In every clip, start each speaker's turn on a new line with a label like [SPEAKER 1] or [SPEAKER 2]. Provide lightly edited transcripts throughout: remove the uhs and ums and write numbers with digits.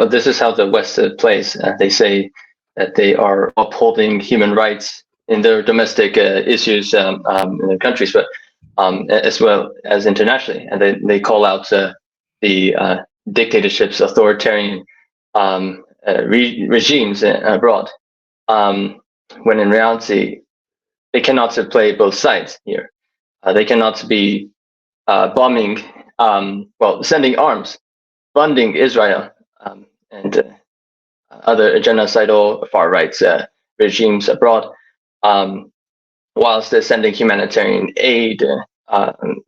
[SPEAKER 1] this is how the West plays. They say that they are upholding human rights in their domestic issues in their countries, but as well as internationally, and they call out the dictatorships, authoritarian regimes abroad. When in reality, they cannot play both sides here. They cannot be bombing, sending arms, funding Israel and other genocidal far right regimes abroad, whilst they're sending humanitarian aid.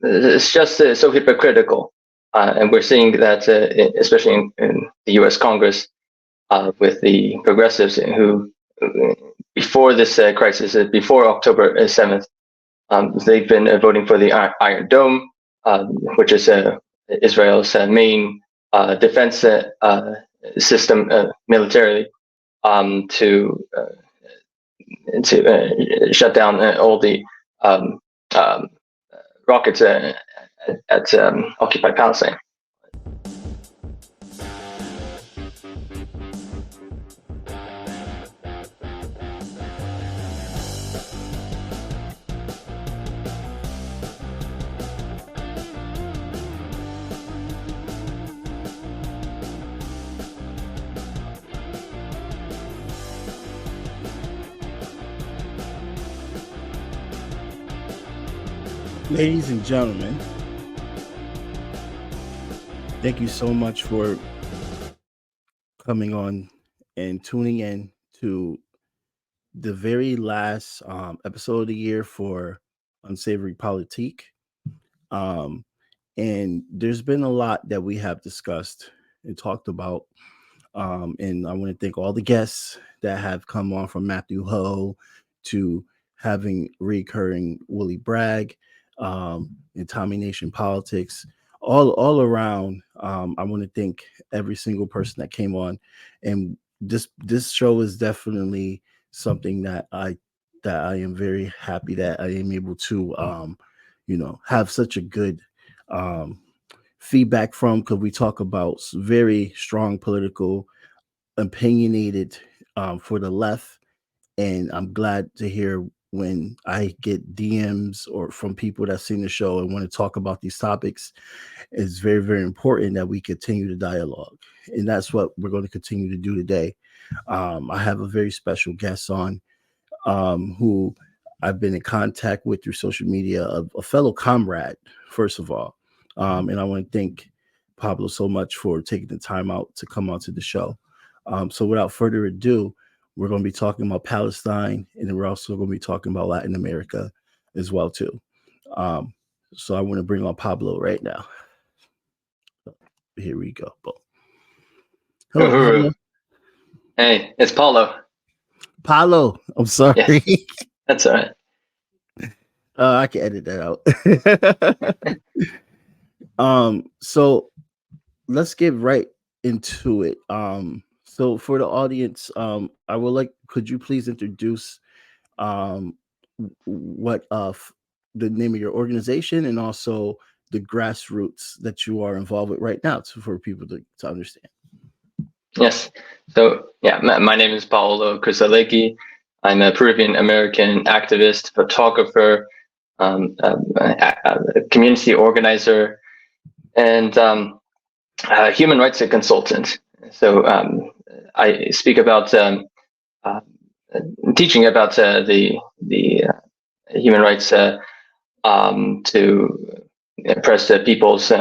[SPEAKER 1] It's just so hypocritical. And we're seeing that, especially in the US Congress, with the progressives who, before this crisis, before October 7th, they've been voting for the Iron Dome, which is Israel's main defense system militarily, to shut down all the rockets at occupied Palestine.
[SPEAKER 2] Ladies and gentlemen, thank you so much for coming on and tuning in to the very last episode of the year for Unsavory Politik. And there's been a lot that we have discussed and talked about. And I want to thank all the guests that have come on, from Matthew Ho to having recurring Willie Bragg, in Tommy Nation Politics, all around. I want to thank every single person that came on, and this show is definitely something that I am very happy that I am able to have such a good feedback from, because we talk about very strong political, opinionated for the left, and I'm glad to hear when I get DMs or from people that seen the show and want to talk about these topics. It's very, very important that we continue the dialogue. And that's what we're going to continue to do today. I have a very special guest on who I've been in contact with through social media, a fellow comrade, first of all. And I want to thank Pablo so much for taking the time out to come onto the show. So without further ado, we're going to be talking about Palestine, and then we're also going to be talking about Latin America as well, too. So I want to bring on Pablo right now. Here we go. Boom.
[SPEAKER 1] Hello, Pablo. Hey, it's Paolo.
[SPEAKER 2] Paolo, I'm sorry.
[SPEAKER 1] Yeah, that's all right.
[SPEAKER 2] I can edit that out. So let's get right into it. So for the audience, I would like, could you please introduce what the name of your organization and also the grassroots that you are involved with right now, for people to understand?
[SPEAKER 1] Yes. So yeah, my name is Paolo Cruzalegui. I'm a Peruvian American activist, photographer, a community organizer, and a human rights consultant. So I speak about teaching about the human rights to impress people's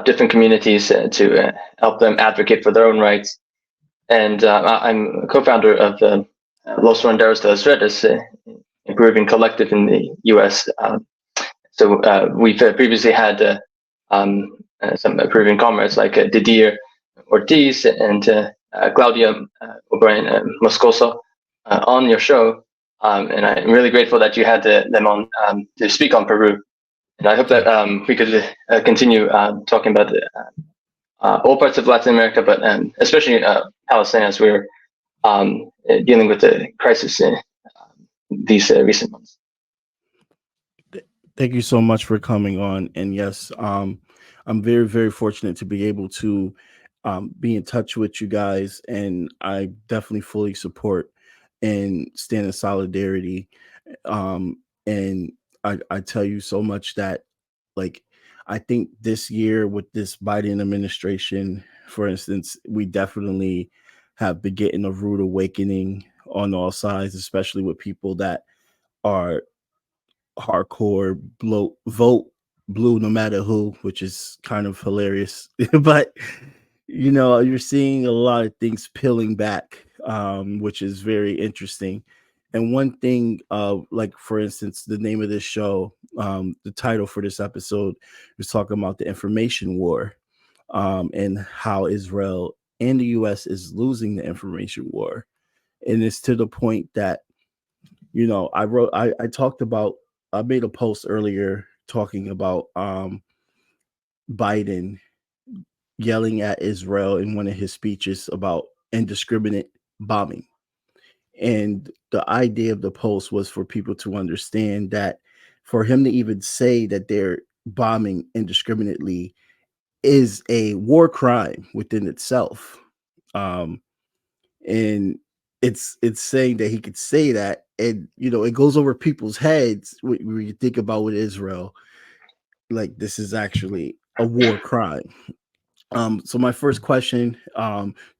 [SPEAKER 1] different communities to help them advocate for their own rights. And I'm a co-founder of las.redes, a Peruvian collective in the U.S. So we've previously had some Peruvian comrades like Didier Ortiz and Claudia O'Brien Moscoso on your show, and I'm really grateful that you had them on to speak on Peru. And I hope that we could continue talking about all parts of Latin America, but especially Palestine, as we're dealing with the crisis in these recent months.
[SPEAKER 2] Thank you so much for coming on. And yes, I'm very, very fortunate to be able to be in touch with you guys, and I definitely fully support and stand in solidarity. And I tell you so much that, like, I think this year with this Biden administration, for instance, we definitely have been getting a rude awakening on all sides, especially with people that are hardcore vote blue no matter who, which is kind of hilarious. But you're seeing a lot of things peeling back, which is very interesting. And one thing, like for instance, the name of this show, the title for this episode is talking about the information war, and how Israel and the US is losing the information war. And it's to the point that, I talked about, I made a post earlier talking about Biden yelling at Israel in one of his speeches about indiscriminate bombing. And the idea of the post was for people to understand that for him to even say that they're bombing indiscriminately is a war crime within itself. And it's saying that he could say that, and it goes over people's heads when you think about with Israel, like this is actually a war crime. So my first question,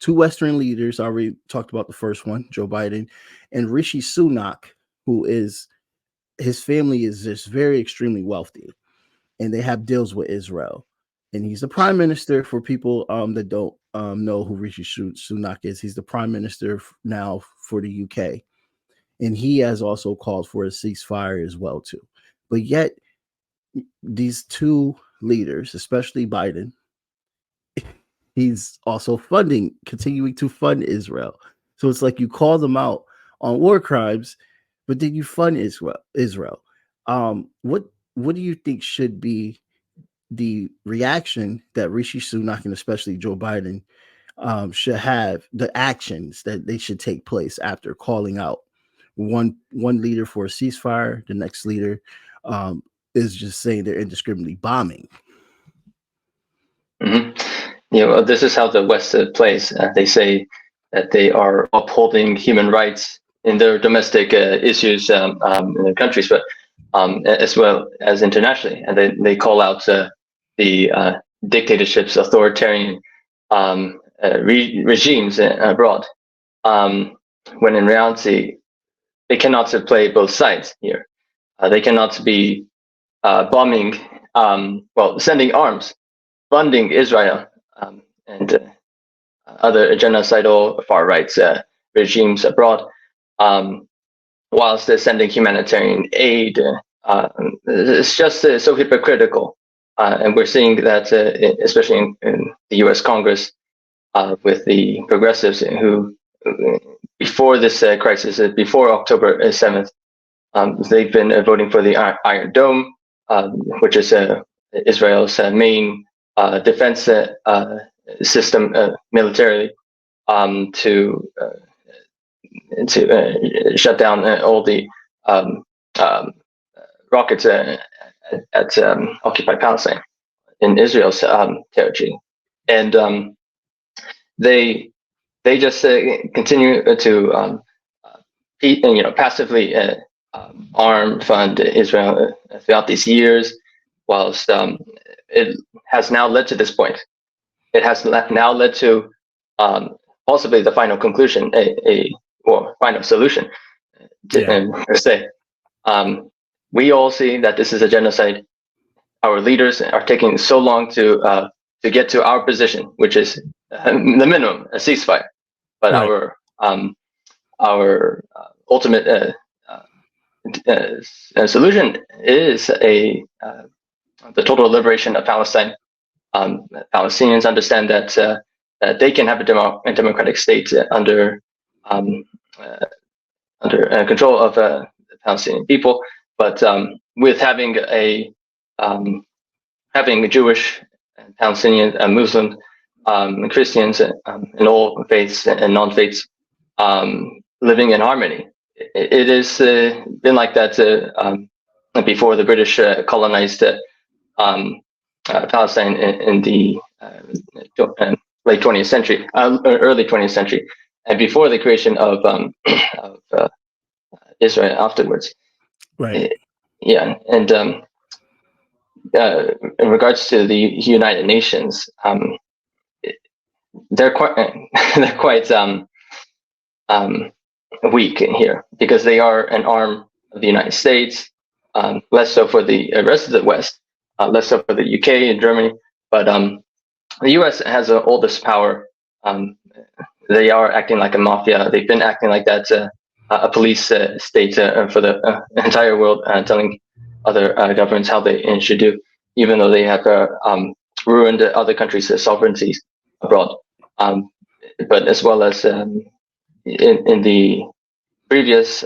[SPEAKER 2] two Western leaders, I already talked about the first one, Joe Biden, and Rishi Sunak, who is, his family is just very extremely wealthy, and they have deals with Israel. And he's the prime minister. For people that don't know who Rishi Sunak is, he's the prime minister now for the UK, and he has also called for a ceasefire as well too. But yet, these two leaders, especially Biden, he's also continuing to fund Israel. So it's like you call them out on war crimes, but then you fund Israel. What do you think should be the reaction that Rishi Sunak and especially Joe Biden should have, the actions that they should take place after calling out one leader for a ceasefire, the next leader is just saying they're indiscriminately bombing?
[SPEAKER 1] Mm-hmm. This is how the West plays. They say that they are upholding human rights in their domestic issues in their countries, but as well as internationally, and they call out the dictatorships, authoritarian regimes abroad. When in reality, they cannot play both sides here. They cannot be bombing, sending arms, funding Israel, and other genocidal far right regimes abroad, whilst they're sending humanitarian aid. It's just so hypocritical. And we're seeing that, especially in the US Congress, with the progressives who, before this crisis, before October 7th, they've been voting for the Iron Dome, which is Israel's main defense system militarily, to shut down all the rockets at occupied Palestine in Israel's territory, and they just continue to passively fund Israel throughout these years, whilst it has now led to this point. It has now led to possibly the final conclusion, final solution. Per se, we all see that this is a genocide. Our leaders are taking so long to get to our position, which is the minimum, a ceasefire. But right. Our ultimate solution is the total liberation of Palestine. Palestinians understand that they can have a democratic state under control of the Palestinian people, but with having Jewish, Palestinian, Muslim, Christians, and all faiths and non-faiths living in harmony. It has been like that before the British colonized Palestine in the late 20th century, early 20th century, and before the creation of Israel afterwards.
[SPEAKER 2] Right.
[SPEAKER 1] Yeah, and in regards to the United Nations, they're quite they're quite weak in here because they are an arm of the United States, less so for the rest of the West, less so for the UK and Germany, but the US has the oldest power. They are acting like a mafia. They've been acting like that, a police state for the entire world, telling other governments how they should do, even though they have ruined other countries' sovereignties abroad. But as well as in the previous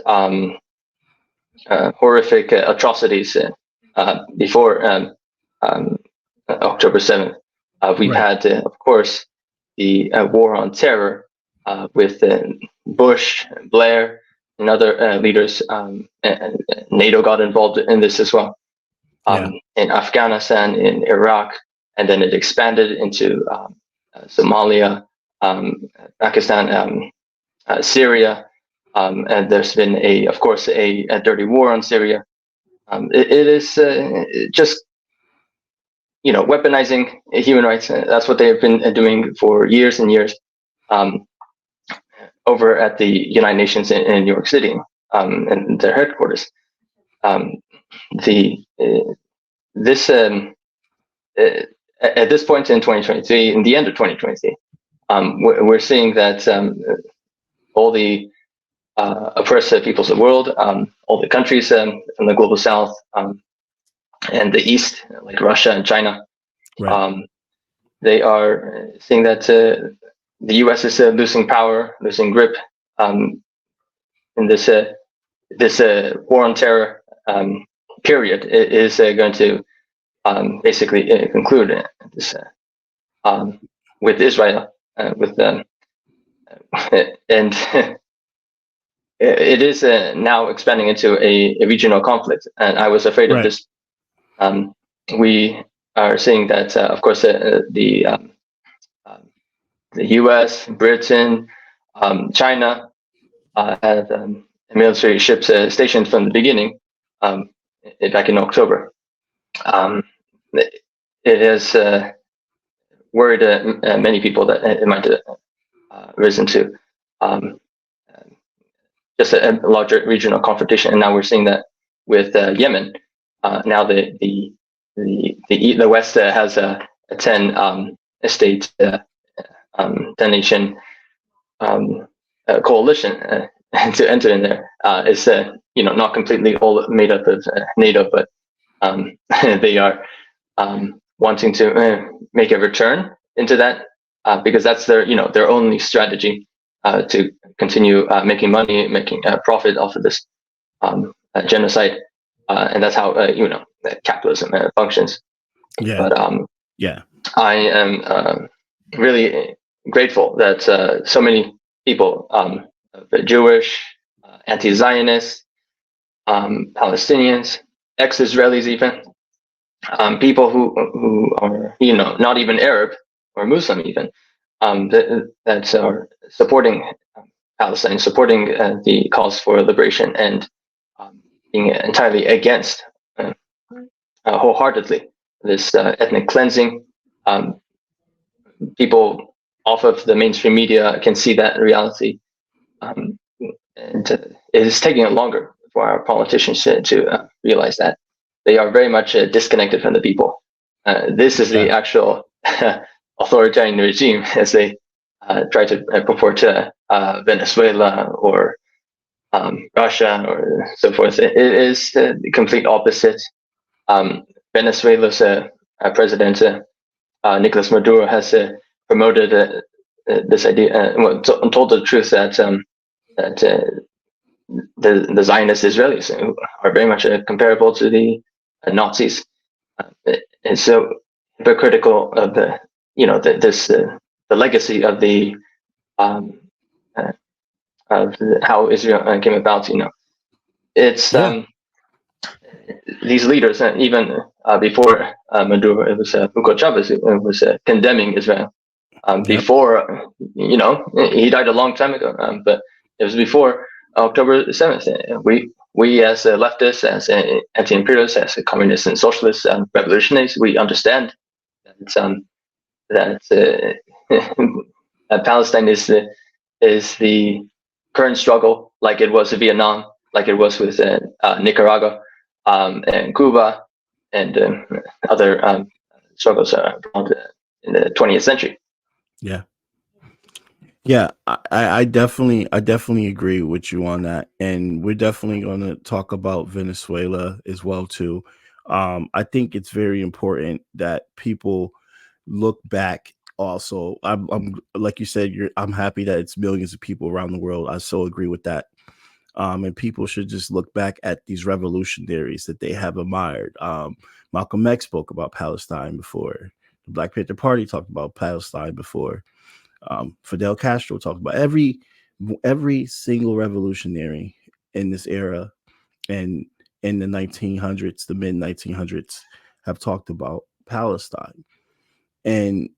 [SPEAKER 1] horrific atrocities before October 7th, we've had, of course, the war on terror with Bush, Blair, and other leaders. And NATO got involved in this as well. In Afghanistan, in Iraq, and then it expanded into Somalia, Pakistan, Syria, and there's been of course, a dirty war on Syria. It is just weaponizing human rights. That's what they have been doing for years and years. Over at the United Nations in New York City, and their headquarters. At this point in 2023, in the end of 2023, we're seeing that all the oppressed peoples of the world, all the countries from the global south and the east, like Russia and China, they are seeing that the U.S. is losing power, losing grip in this war on terror period. It is going to basically conclude this with Israel, with and it is now expanding into a regional conflict. And I was afraid of this. We are seeing that, of course, the U.S., Britain, China had military ships stationed from the beginning, back in October. It has worried many people that it might have risen to just a larger regional confrontation. And now we're seeing that with Yemen. Now the West has a 10 state, 10-nation coalition to enter in there. It's not completely all made up of NATO, but they are wanting to make a return into that because that's their only strategy to continue making money, making profit off of this genocide, and that's how capitalism functions. But I am really grateful that so many people, Jewish, anti-Zionists, Palestinians, ex-Israelis, even people who are not even Arab or Muslim, even that are supporting Palestine, supporting the cause for liberation, and being entirely against wholeheartedly this ethnic cleansing. People off of the mainstream media can see that reality, and it is taking longer for our politicians to realize that they are very much disconnected from the people. This is the actual authoritarian regime, as they try to purport to Venezuela or Russia or so forth. It is the complete opposite. Venezuela's president, Nicolas Maduro, has promoted this idea, told the truth that the Zionist Israelis are very much comparable to the Nazis. And so hypocritical of the legacy of the of how Israel came about. It's these leaders, even before Maduro, it was Hugo Chavez who was condemning Israel
[SPEAKER 2] Yep.
[SPEAKER 1] before, he died a long time ago, but it was before October 7th. We as leftists, as anti-imperialists, as communists and socialists, revolutionaries, we understand that that Palestine is the current struggle, like it was in Vietnam, like it was with Nicaragua and Cuba and other struggles around in the 20th century.
[SPEAKER 2] Yeah. Yeah, I definitely agree with you on that, and we're definitely going to talk about Venezuela as well too. I think it's very important that people look back. Also, I'm like you said, I'm happy that it's millions of people around the world. I so agree with that. And people should just look back at these revolutionaries that they have admired. Malcolm X spoke about Palestine before. The Black Panther Party talked about Palestine before. Fidel Castro talked about every single revolutionary in this era and in the 1900s, the mid 1900s, have talked about Palestine. And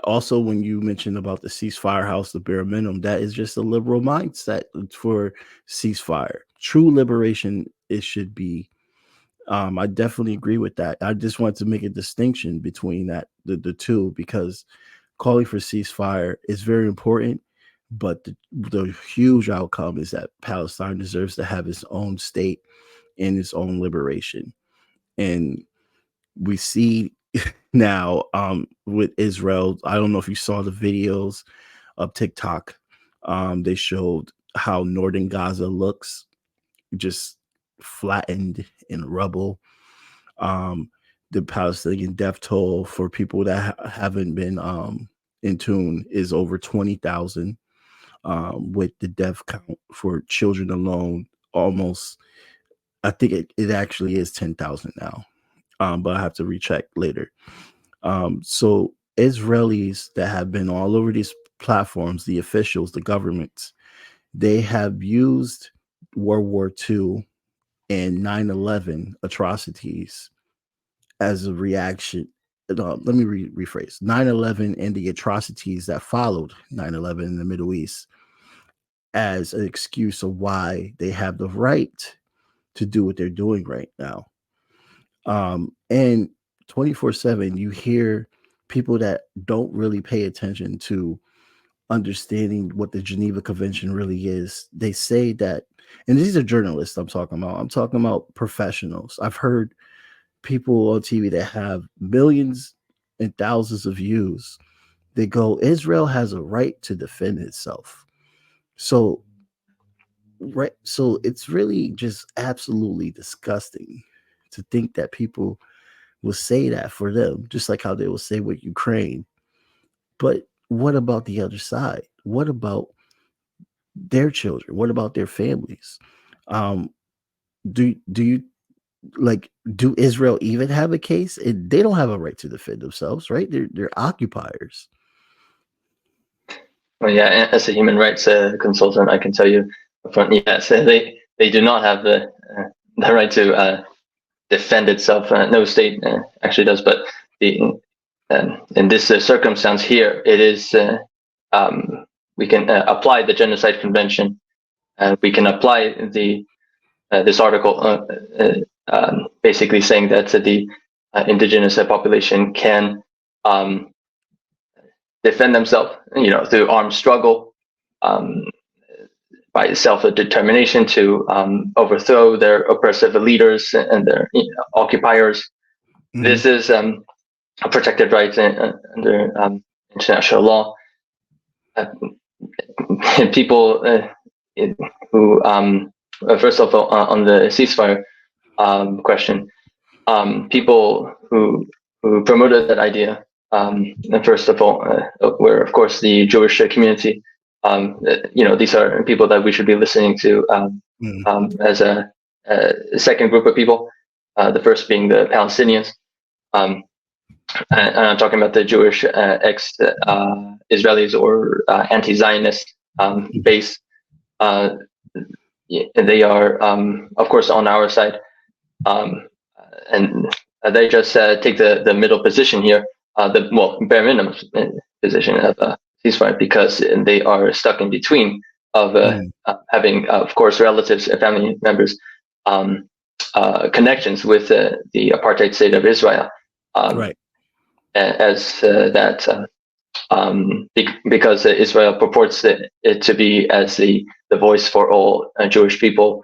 [SPEAKER 2] also when you mentioned about the ceasefire house, the bare minimum, that is just a liberal mindset for ceasefire. True liberation, it should be. I definitely agree with that. I just want to make a distinction between the two, because calling for ceasefire is very important, but the huge outcome is that Palestine deserves to have its own state and its own liberation. And we see now with Israel, I don't know if you saw the videos of TikTok. They showed how northern Gaza looks, just flattened in rubble. The Palestinian death toll, for people that haven't been in tune, is over 20,000. With the death count for children alone, almost, I think it actually is 10,000 now. But I have to recheck later. So Israelis that have been all over these platforms, the officials, the governments, they have used World War II and 9/11 atrocities as a reaction. Let me rephrase 9/11 and the atrocities that followed 9/11 in the Middle East as an excuse of why they have the right to do what they're doing right now. And 24/7, you hear people that don't really pay attention to understanding what the Geneva Convention really is. They say that, and these are journalists I'm talking about. I'm talking about professionals. I've heard people on TV that have millions and thousands of views. They go, Israel has a right to defend itself. So, right. So it's really just absolutely disgusting to think that people will say that for them, just like how they will say with Ukraine. But what about the other side? What about their children? What about their families? Um, do you like, do Israel even have a case? They don't have a right to defend themselves, right? They're occupiers.
[SPEAKER 1] Well, yeah, as a human rights consultant, I can tell you upfront, yes, they do not have the right to defend itself. No state actually does, but in this circumstance here, it is we can apply the Genocide Convention. We can apply the this article basically saying that the indigenous population can defend themselves, through armed struggle, by self-determination to overthrow their oppressive leaders and their occupiers. Mm-hmm. This is a protected right under international law. People who, first of all, on the ceasefire question, people who promoted that idea, and first of all, were of course the Jewish community. These are people that we should be listening to as a second group of people. The first being the Palestinians. And I'm talking about the Jewish ex-Israelis or anti-Zionist base. They are, of course, on our side. And they just take the middle position here. The bare minimum position of a ceasefire because they are stuck in between of having, of course, relatives, family members, connections with the apartheid state of Israel,
[SPEAKER 2] Right.
[SPEAKER 1] as that. Because Israel purports it to be as the voice for all Jewish people,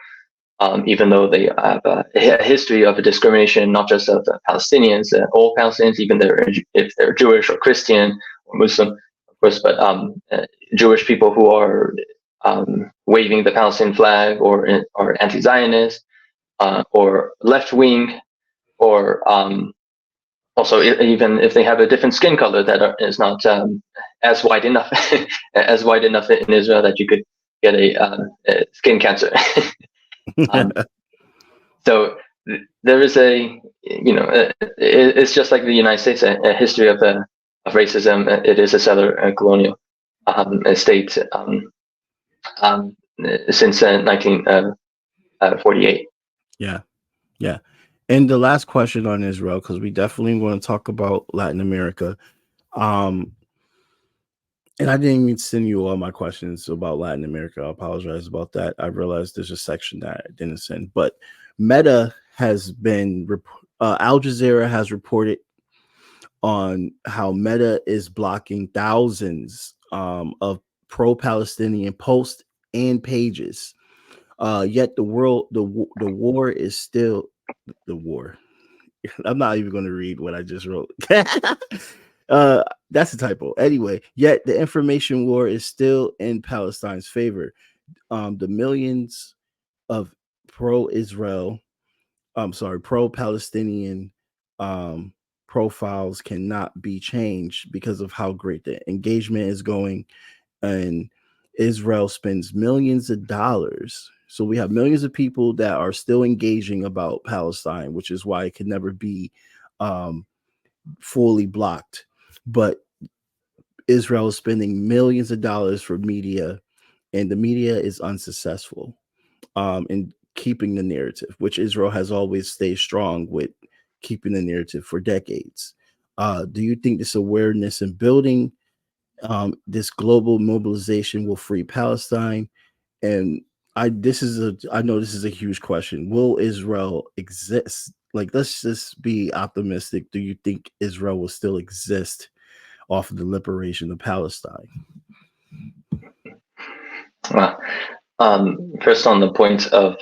[SPEAKER 1] even though they have a history of discrimination, not just of Palestinians, all Palestinians, even if they're Jewish or Christian or Muslim, of course, but Jewish people who are waving the Palestinian flag or anti-Zionist or left-wing or also, even if they have a different skin color that is not as white enough, as white enough in Israel that you could get a skin cancer. So there is it's just like the United States, a history of racism. It is a settler colonial state since 1948.
[SPEAKER 2] Yeah. And the last question on Israel, because we definitely want to talk about Latin America. And I didn't even send you all my questions about Latin America. I apologize about that. I realized there's a section that I didn't send. But Meta has been, Al Jazeera has reported on how Meta is blocking thousands of pro-Palestinian posts and pages. Yet the war is still the war. I'm not even going to read what I just wrote. That's a typo. Anyway, yet the information war is still in Palestine's favor. The millions of pro-Palestinian profiles cannot be changed because of how great the engagement is going. And Israel spends millions of dollars. So we have millions of people that are still engaging about Palestine, which is why it could never be fully blocked. But Israel is spending millions of dollars for media, and the media is unsuccessful in keeping the narrative, which Israel has always stayed strong with keeping the narrative for decades. Do you think this awareness and building this global mobilization will free Palestine? And I know this is a huge question. Will Israel exist? Like, let's just be optimistic. Do you think Israel will still exist off of the liberation of Palestine?
[SPEAKER 1] Well, first on the point of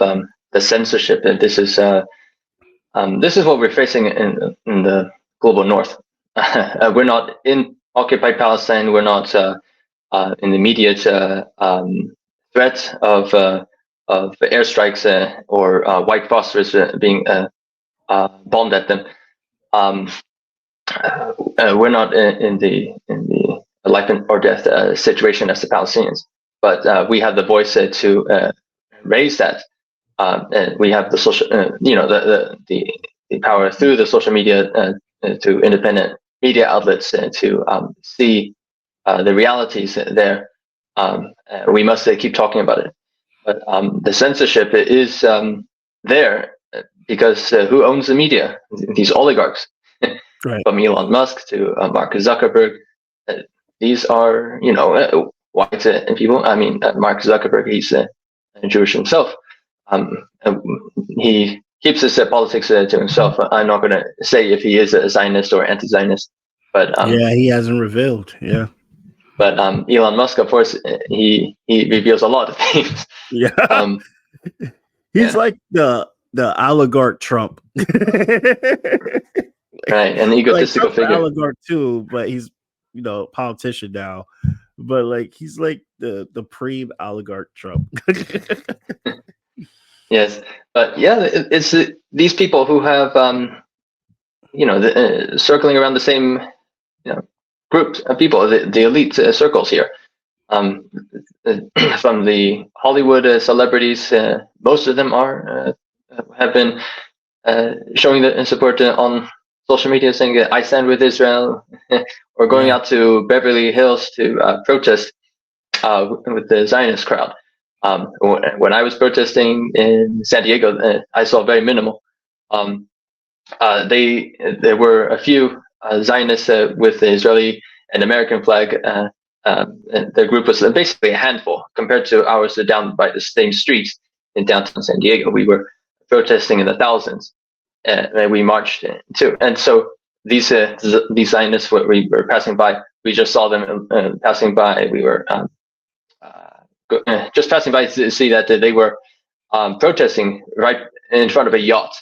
[SPEAKER 1] the censorship, this is what we're facing in the global north. We're not in occupied Palestine. We're not in the immediate threat of airstrikes or white phosphorus being bombed at them. We're not in the life or death situation as the Palestinians, but we have the voice to raise that, and we have the social, the power through the social media to independent media outlets to see the realities there. We must keep talking about it. But the censorship is there because who owns the media? These oligarchs,
[SPEAKER 2] Right.
[SPEAKER 1] From Elon Musk to Mark Zuckerberg. These are, white people. I mean, Mark Zuckerberg, he's Jewish himself. He keeps his politics to himself. I'm not going to say if he is a Zionist or anti-Zionist, but
[SPEAKER 2] he hasn't revealed. Yeah.
[SPEAKER 1] But Elon Musk, of course, he reveals a lot of things.
[SPEAKER 2] Yeah. He's like the oligarch Trump.
[SPEAKER 1] Right, an egotistical figure.
[SPEAKER 2] Oligarch too, but he's politician now. But like he's like the pre-oligarch Trump.
[SPEAKER 1] Yes, but yeah, it's these people who have circling around the same groups of people, the elite circles here. From the Hollywood celebrities, most of them have been showing the support on social media, saying I stand with Israel, or going out to Beverly Hills to protest with the Zionist crowd. When I was protesting in San Diego, I saw very minimal. There were a few Zionists with the Israeli an American flag. And the group was basically a handful compared to ours down by the same streets in downtown San Diego. We were protesting in the thousands, and we marched too. And so these Zionists, we were passing by, we just saw them passing by. We were just passing by to see that they were protesting right in front of a yacht.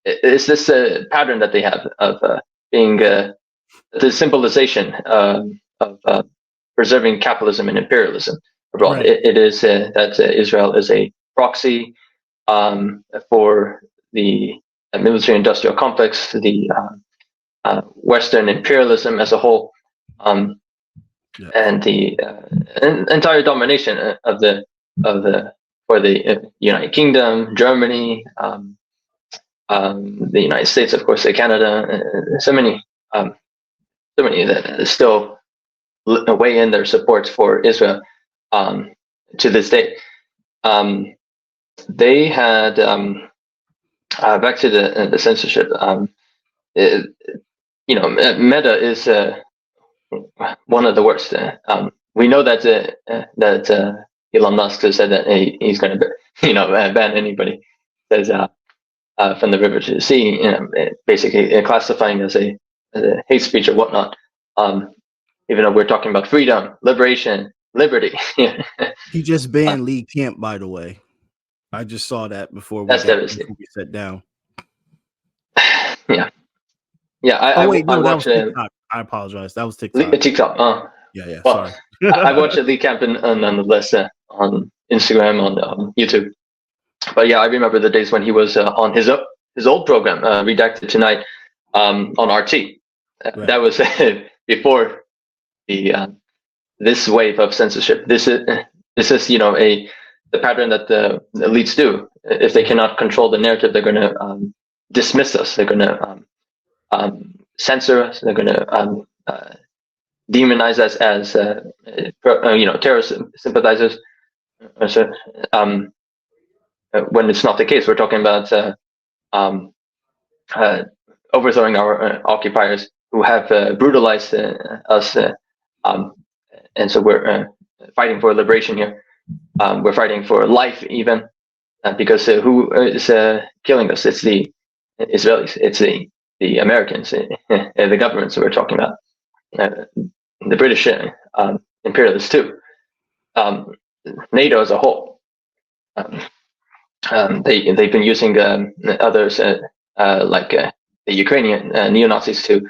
[SPEAKER 1] Is this a pattern that they have of being the symbolization of preserving capitalism and imperialism abroad?
[SPEAKER 2] Right.
[SPEAKER 1] It is that Israel is a proxy for the military-industrial complex, the Western imperialism as a whole, and the entire domination of the for the United Kingdom, Germany, the United States, of course, Canada, so many that still weigh in their support for Israel to this day. They had back to the censorship. Meta is one of the worst. We know that Elon Musk has said that he's going to ban anybody says from the river to the sea. Basically classifying as a hate speech or whatnot. Even though we're talking about freedom, liberation, liberty.
[SPEAKER 2] He just banned Lee Camp, by the way. I just saw that before we sat down.
[SPEAKER 1] Yeah.
[SPEAKER 2] That was TikTok. I apologize. That was TikTok.
[SPEAKER 1] TikTok.
[SPEAKER 2] Yeah.
[SPEAKER 1] Well,
[SPEAKER 2] sorry.
[SPEAKER 1] I watched Lee Camp nonetheless on Instagram, on YouTube. But yeah, I remember the days when he was on his old program, Redacted Tonight, on RT. Right. That was before this wave of censorship. This is the pattern that the elites do. If they cannot control the narrative, they're going to dismiss us. They're going to censor us. They're going to demonize us as terrorist sympathizers. When it's not the case, we're talking about overthrowing our occupiers who have brutalized us, and so we're fighting for liberation here. We're fighting for life, even because who is killing us? It's the Israelis. It's the Americans, the governments that we're talking about. The British imperialists too. NATO as a whole. They've been using others like the Ukrainian neo-Nazis to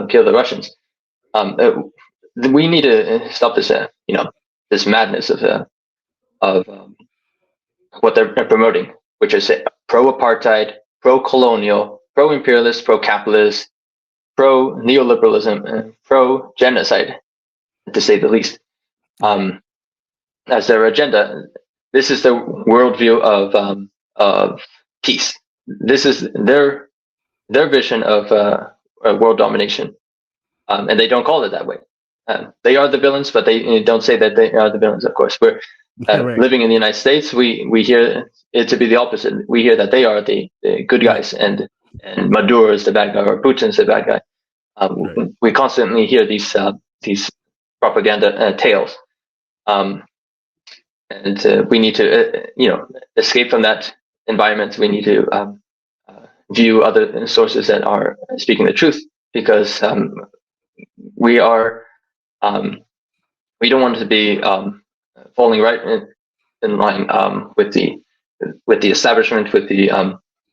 [SPEAKER 1] kill the Russians. We need to stop this this madness of what they're promoting, which is pro-apartheid, pro-colonial, pro-imperialist, pro-capitalist, pro-neoliberalism, and pro-genocide, to say the least, as their agenda. This is the worldview of peace. This is their vision of world domination, and they don't call it that way. They are the villains, but they don't say that they are the villains. Of course, we're living in the United States. We hear it to be the opposite. We hear that they are the good guys, and Maduro is the bad guy, or Putin's the bad guy. We constantly hear these propaganda tales. And we need to, escape from that environment. We need to view other sources that are speaking the truth, because we are, we don't want to be falling right in line with the establishment, with the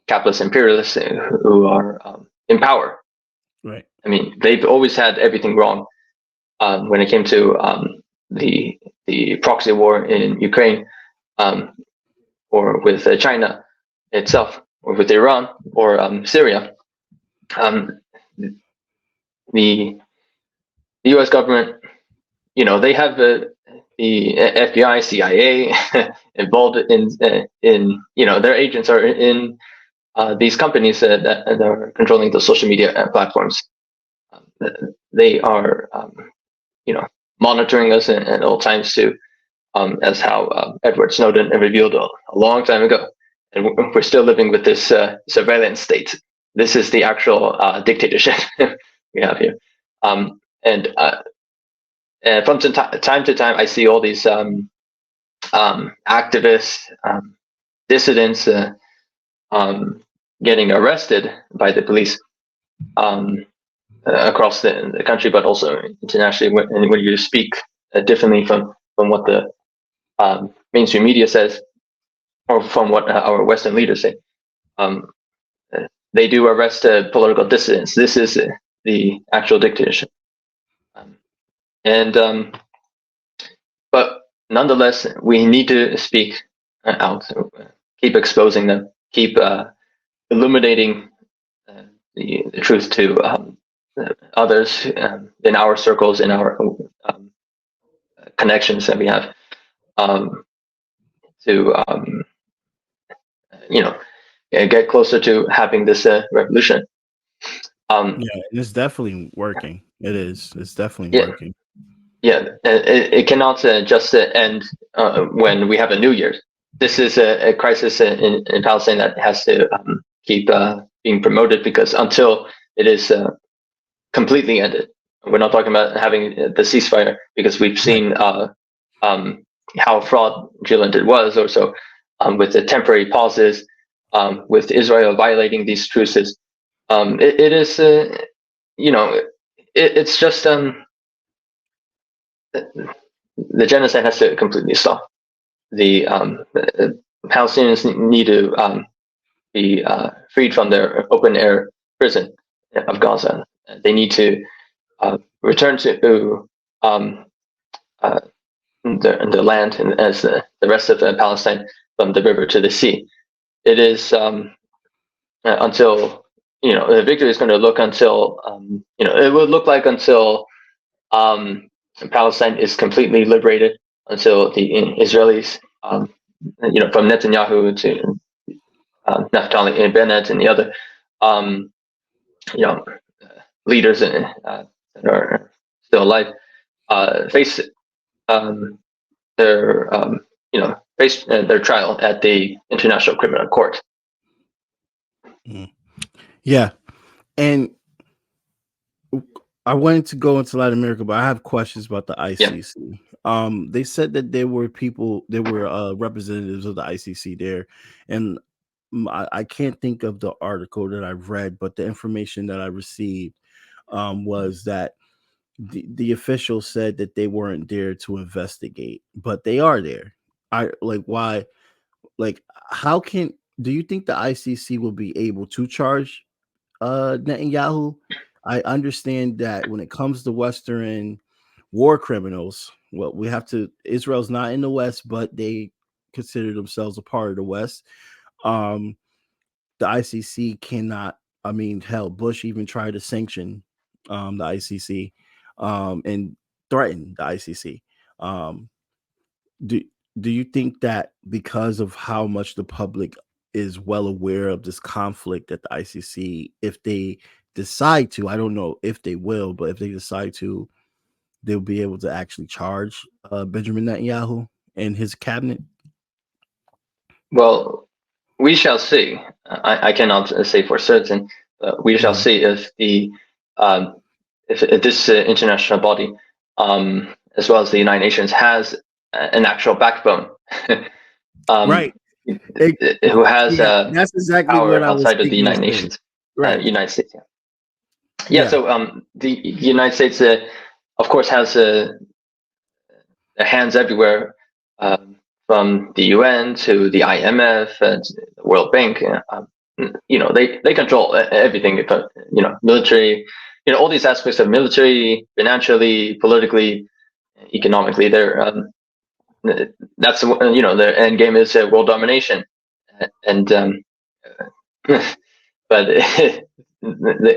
[SPEAKER 1] capitalist imperialists who are in power.
[SPEAKER 2] Right.
[SPEAKER 1] I mean, they've always had everything wrong when it came to the proxy war in Ukraine, or with China itself, or with Iran, or Syria. The U.S. government, they have the FBI, CIA involved in their agents are in these companies that are controlling the social media platforms. They are, monitoring us at all times too, as how Edward Snowden revealed a long time ago. And we're still living with this surveillance state. This is the actual dictatorship we have here. And And from time to time, I see all these activists, dissidents getting arrested by the police across the country, but also internationally. When you speak differently from what the mainstream media says, or from what our Western leaders say, they do arrest political dissidents. This is the actual dictatorship, and but nonetheless, we need to speak out, keep exposing them, keep illuminating the truth to others in our circles, in our connections that we have, to get closer to having this revolution.
[SPEAKER 2] Yeah, it's definitely working. It is. It's definitely working.
[SPEAKER 1] Yeah, it cannot just end when we have a New Year's. This is a crisis in Palestine that has to keep being promoted, because until it is completely ended, we're not talking about having the ceasefire, because we've seen how fraudulent it was, or so, with the temporary pauses, with Israel violating these truces. It is, it's just the genocide has to completely stop. The Palestinians need to be freed from their open air prison of Gaza. They need to return to the land, as the rest of Palestine, from the river to the sea. It is until the victory is going to look until it will look like until Palestine is completely liberated, until the Israelis, from Netanyahu to Naftali Bennett and the other leaders that are still alive, face their trial at the International Criminal Court.
[SPEAKER 2] Yeah, and I wanted to go into Latin America, but I have questions about the ICC. Yeah. They said that there were representatives of the ICC there, and I can't think of the article that I've read, but the information that I received was that the officials said that they weren't there to investigate, but they are there. Why? How do you think the ICC will be able to charge Netanyahu? I understand that when it comes to Western war criminals, Israel's not in the West, but they consider themselves a part of the West. The ICC cannot, hell, Bush even tried to sanction the ICC and threaten the ICC. Do you think that because of how much the public is well aware of this conflict at the ICC, if they decide to, I don't know if they will, but if they decide to, they'll be able to actually charge Benjamin Netanyahu and his cabinet?
[SPEAKER 1] Well, we shall see. I cannot say for certain. We shall see if if this international body, as well as the United Nations, has an actual backbone.
[SPEAKER 2] Right.
[SPEAKER 1] Who has
[SPEAKER 2] that's exactly
[SPEAKER 1] power
[SPEAKER 2] what I was
[SPEAKER 1] outside of the United Nations,
[SPEAKER 2] right?
[SPEAKER 1] United States. Yeah. So the United States, of course, has their hands everywhere, from the UN to the IMF and the World Bank. They control everything. Military, all these aspects of military, financially, politically, economically. That's their end game is world domination, and but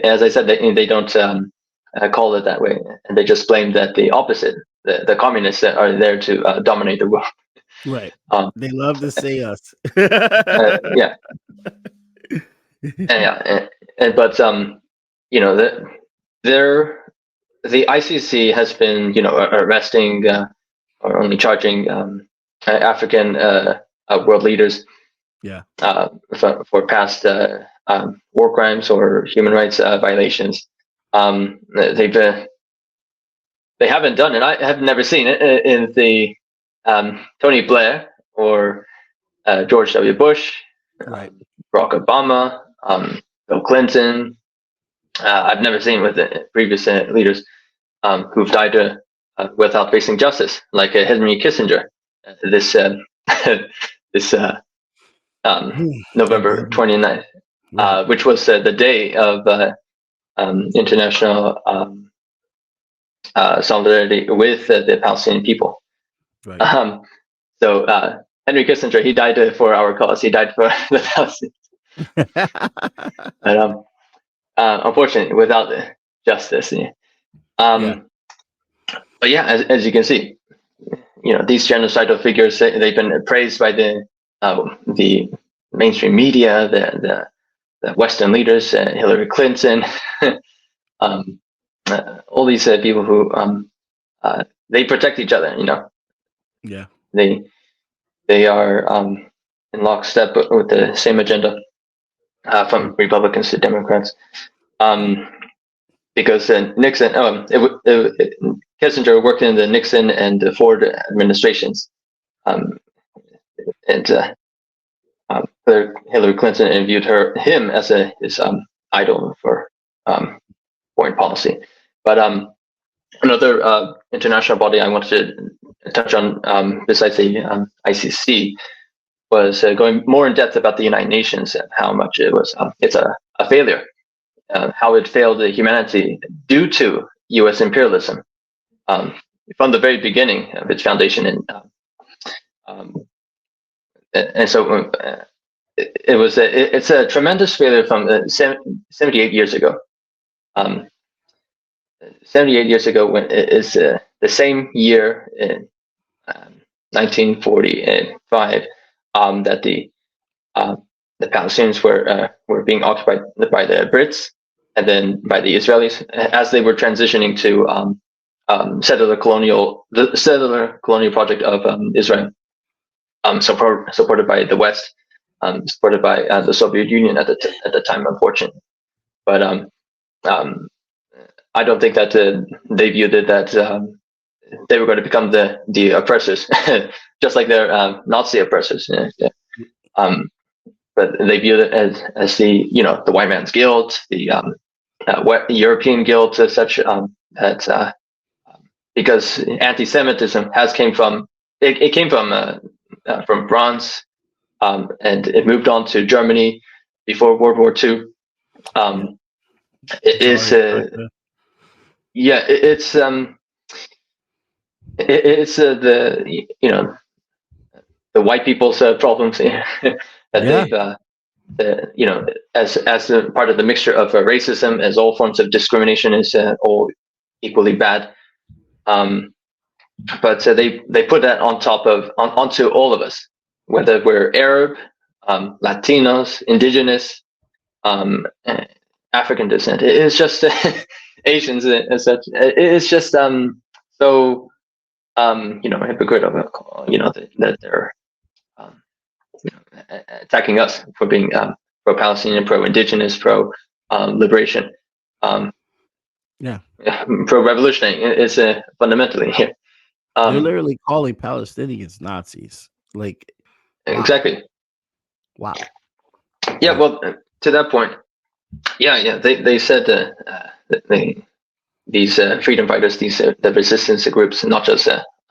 [SPEAKER 1] as I said, they don't call it that way, and they just blame that the opposite, the communists are there to dominate the world.
[SPEAKER 2] Right. They love to say us.
[SPEAKER 1] Yeah. But the ICC has been arresting or only charging African world leaders, for past war crimes or human rights violations. They've they haven't done it. I have never seen it in the Tony Blair or George W. Bush,
[SPEAKER 2] Right.
[SPEAKER 1] Barack Obama, Bill Clinton. I've never seen with the previous leaders who've died without facing justice, like Henry Kissinger. This this November 29th,
[SPEAKER 2] Right.
[SPEAKER 1] which was the day of international solidarity with the Palestinian people.
[SPEAKER 2] Right.
[SPEAKER 1] So Henry Kissinger, he died for our cause. He died for the Palestinians. But unfortunately, without justice. But yeah, as you can see, these genocidal figures, they've been praised by the mainstream media, the Western leaders, Hillary Clinton, all these people who they protect each other.
[SPEAKER 2] Yeah.
[SPEAKER 1] They are in lockstep with the same agenda from Republicans to Democrats. Because Nixon, Kissinger worked in the Nixon and the Ford administrations, and Hillary Clinton viewed him as his idol for foreign policy. But another international body I wanted to touch on, besides the ICC, was going more in depth about the United Nations and how much it's a failure. How it failed humanity due to U.S. imperialism from the very beginning of its foundation, and so it's a tremendous failure from 78 years ago. 78 years ago, when it is the same year in 1945 that the Palestinians were being occupied by the Brits and then by the Israelis as they were transitioning to settler colonial project of Israel, supported by the West, supported by the Soviet Union at the time, unfortunately. But I don't think that they viewed it that they were going to become the oppressors, just like their Nazi oppressors. But they viewed it as the the white man's guilt, the European guilt, as such that because anti-Semitism came from France, and it moved on to Germany before World War II. It is it's the white people's problems that they've as a part of the mixture of racism, as all forms of discrimination is all equally bad. But they put that on top of onto all of us, whether we're Arab, Latinos, Indigenous, African descent. It's just Asians and such. It's just so hypocritical. That they're attacking us for being pro-Palestinian, pro-Indigenous, pro-liberation, pro-revolutionary. It's fundamentally here.
[SPEAKER 2] They're literally calling Palestinians Nazis. Like,
[SPEAKER 1] exactly.
[SPEAKER 2] Wow.
[SPEAKER 1] Yeah. Well, to that point, they said these freedom fighters, the resistance groups, not just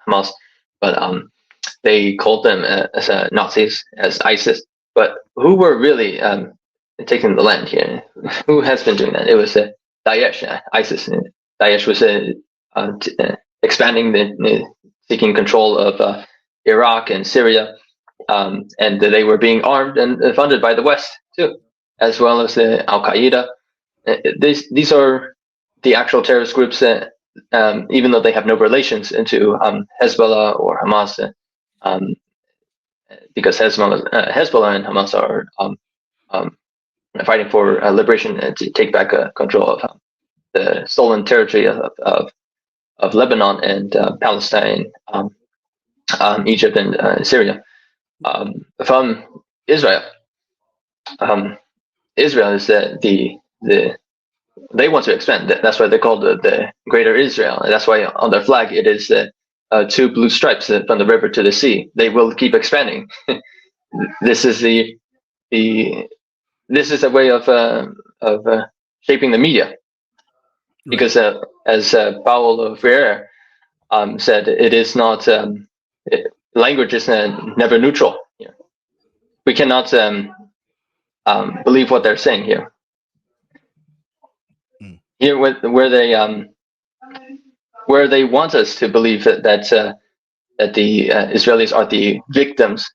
[SPEAKER 1] Hamas, but they called them as Nazis, as ISIS. But who were really taking the land here? Who has been doing that? It was Daesh, ISIS. Daesh was expanding, seeking control of Iraq and Syria, and they were being armed and funded by the West too, as well as Al Qaeda. These are the actual terrorist groups that, even though they have no relations into Hezbollah or Hamas, because Hezbollah and Hamas are fighting for liberation and to take back control of the stolen territory of Lebanon and Palestine, Egypt and Syria, from Israel. Israel is the they want to expand. That's why they're called the Greater Israel. And that's why on their flag it is 2 blue stripes from the river to the sea. They will keep expanding. This is this is a way of shaping the media, because as Paolo said, it is not language is never neutral. Here. We cannot believe what they're saying here. Here, where they want us to believe that the Israelis are the victims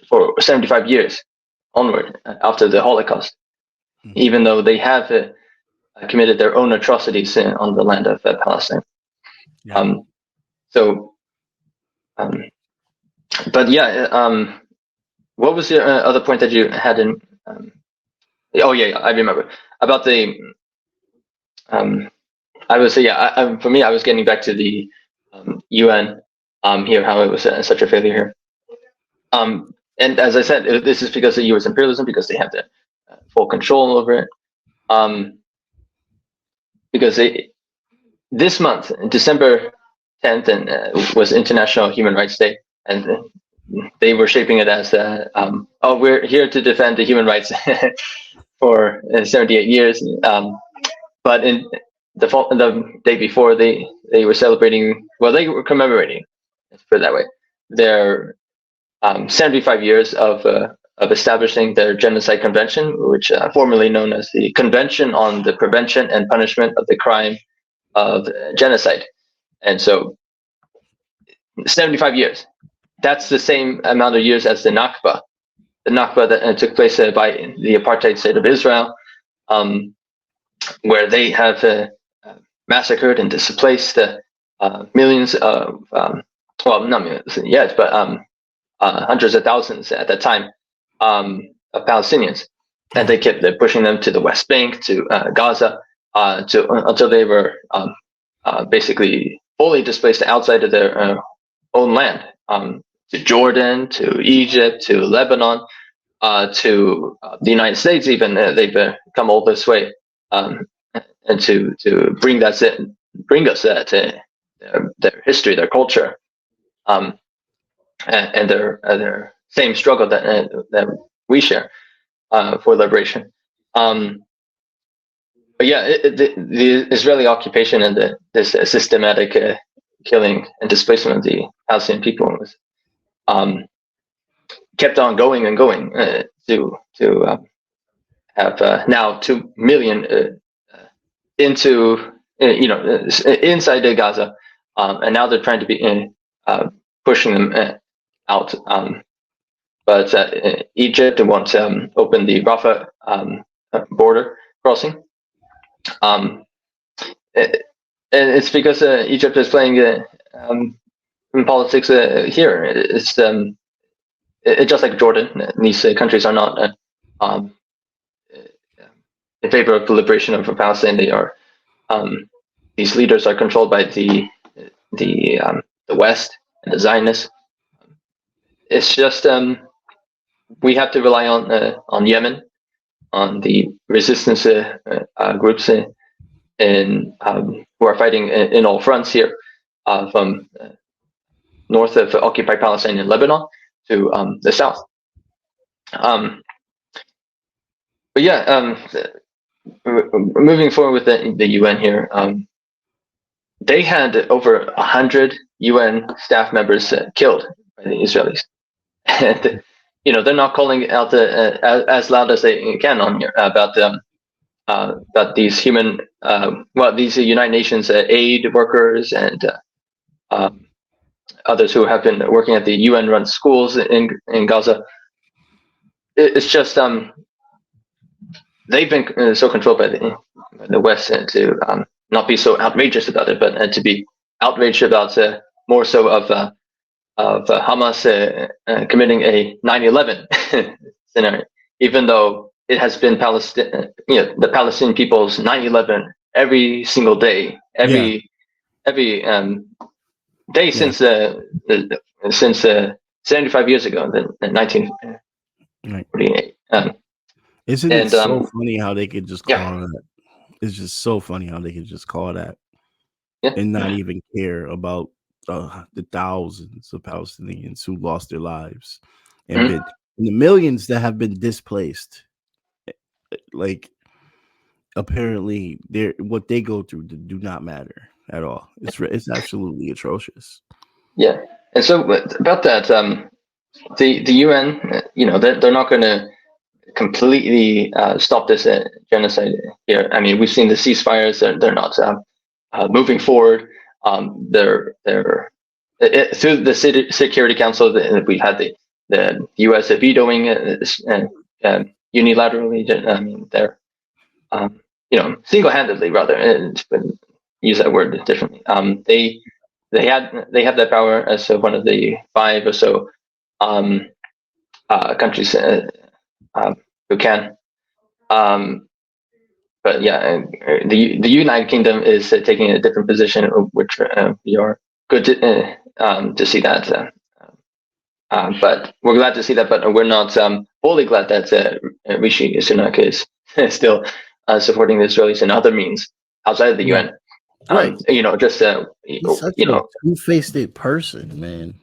[SPEAKER 1] for 75 years onward after the Holocaust, even though they have committed their own atrocities on the land of Palestine.
[SPEAKER 2] Yeah.
[SPEAKER 1] But yeah, what was the other point that you had in? Oh yeah, I remember about the. I was for me, I was getting back to the UN here, how it was such a failure here. And as I said, this is because of U.S. imperialism, because they have the full control over it. Because this month, December 10th, was International Human Rights Day, and they were shaping it as, we're here to defend the human rights for 78 years. But in the day before, they were celebrating, they were commemorating, let's put it that way, their 75 years of establishing their Genocide Convention, which formerly known as the Convention on the Prevention and Punishment of the Crime of Genocide. And so 75 years. That's the same amount of years as the Nakba. The Nakba that took place by the apartheid state of Israel, where they have massacred and displaced millions of, not millions yet, but hundreds of thousands at that time of Palestinians. And they kept pushing them to the West Bank, to Gaza, until they were basically fully displaced outside of their own land, to Jordan, to Egypt, to Lebanon, to the United States. Even they've come all this way, and to bring us to their history, their culture, and their same struggle that we share for liberation. But yeah, the Israeli occupation and this systematic killing and displacement of the Palestinian people was kept on going and going to have now 2 million into inside Gaza, and now they're trying to be pushing them out. But Egypt won't open the Rafah border crossing. And it's because Egypt is playing in politics here. It's just like Jordan. These countries are not in favor of the liberation of Palestine. They are these leaders are controlled by the West and the Zionists. It's just we have to rely on Yemen, on the resistance groups who are fighting in all fronts here, from north of occupied Palestine in Lebanon to the south. But yeah, moving forward with the UN here, they had over 100 UN staff members killed by the Israelis. And they're not calling out as loud as they can on here about these these United Nations aid workers and others who have been working at the UN-run schools in Gaza. It's just they've been so controlled by the West to not be so outrageous about it, but to be outraged about more so of Hamas committing a 9/11 scenario, even though it has been the Palestinian people's 9/11 every single day, every day since 75 years ago, in 1948.
[SPEAKER 2] Isn't it so funny how they could just call it? It's just so funny how they can just call that
[SPEAKER 1] Yeah.
[SPEAKER 2] and not even care about the thousands of Palestinians who lost their lives and
[SPEAKER 1] Mhm.
[SPEAKER 2] been and the millions that have been displaced. Like apparently, what they go through do not matter at all. It's absolutely atrocious.
[SPEAKER 1] Yeah. And so about that, the UN, they're not going to completely stop this genocide here. I mean, we've seen the ceasefires; they're not moving forward. Through the Security Council, we've had the U.S. vetoing unilaterally. I mean, they're single-handedly rather. Use that word differently. They have that power as one of the 5 or so um, countries who can. But yeah, the United Kingdom is taking a different position, which we are good to see that. But we're glad to see that, but we're not fully glad that Rishi Sunak is still supporting the Israelis in other means outside of the UN.
[SPEAKER 2] Right.
[SPEAKER 1] Just
[SPEAKER 2] He's such a two-faced person, man.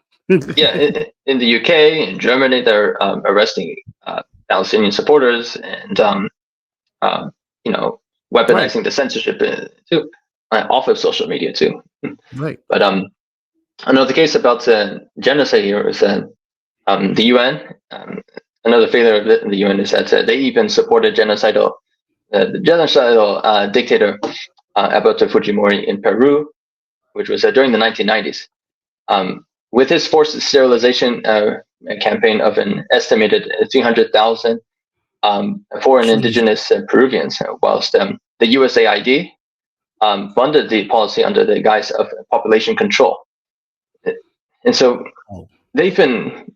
[SPEAKER 1] Yeah, in the UK, in Germany, they're arresting Palestinian supporters and weaponizing the censorship too, off of social media too.
[SPEAKER 2] Right.
[SPEAKER 1] But another case about genocide here is the UN. Another failure of the UN is that they even supported the genocidal dictator Alberto Fujimori in Peru, which was during the 1990s. With his forced sterilization campaign of an estimated 300,000 foreign indigenous Peruvians, whilst the USAID funded the policy under the guise of population control. And so they've been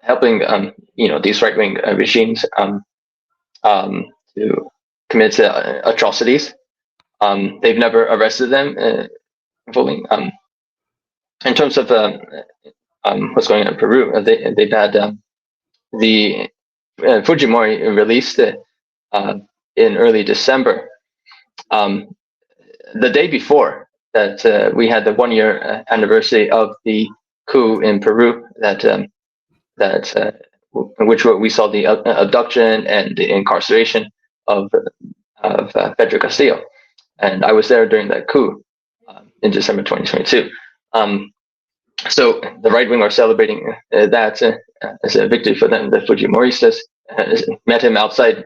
[SPEAKER 1] helping, these right-wing regimes to commit atrocities. They've never arrested them fully. In terms of what's going on in Peru, they've had the Fujimori released in early December. The day before that, we had the 1-year anniversary of the coup in Peru in which we saw the abduction and the incarceration of Pedro Castillo, and I was there during that coup in December 2022. So the right wing are celebrating that as a victory for them. The Fujimoristas met him outside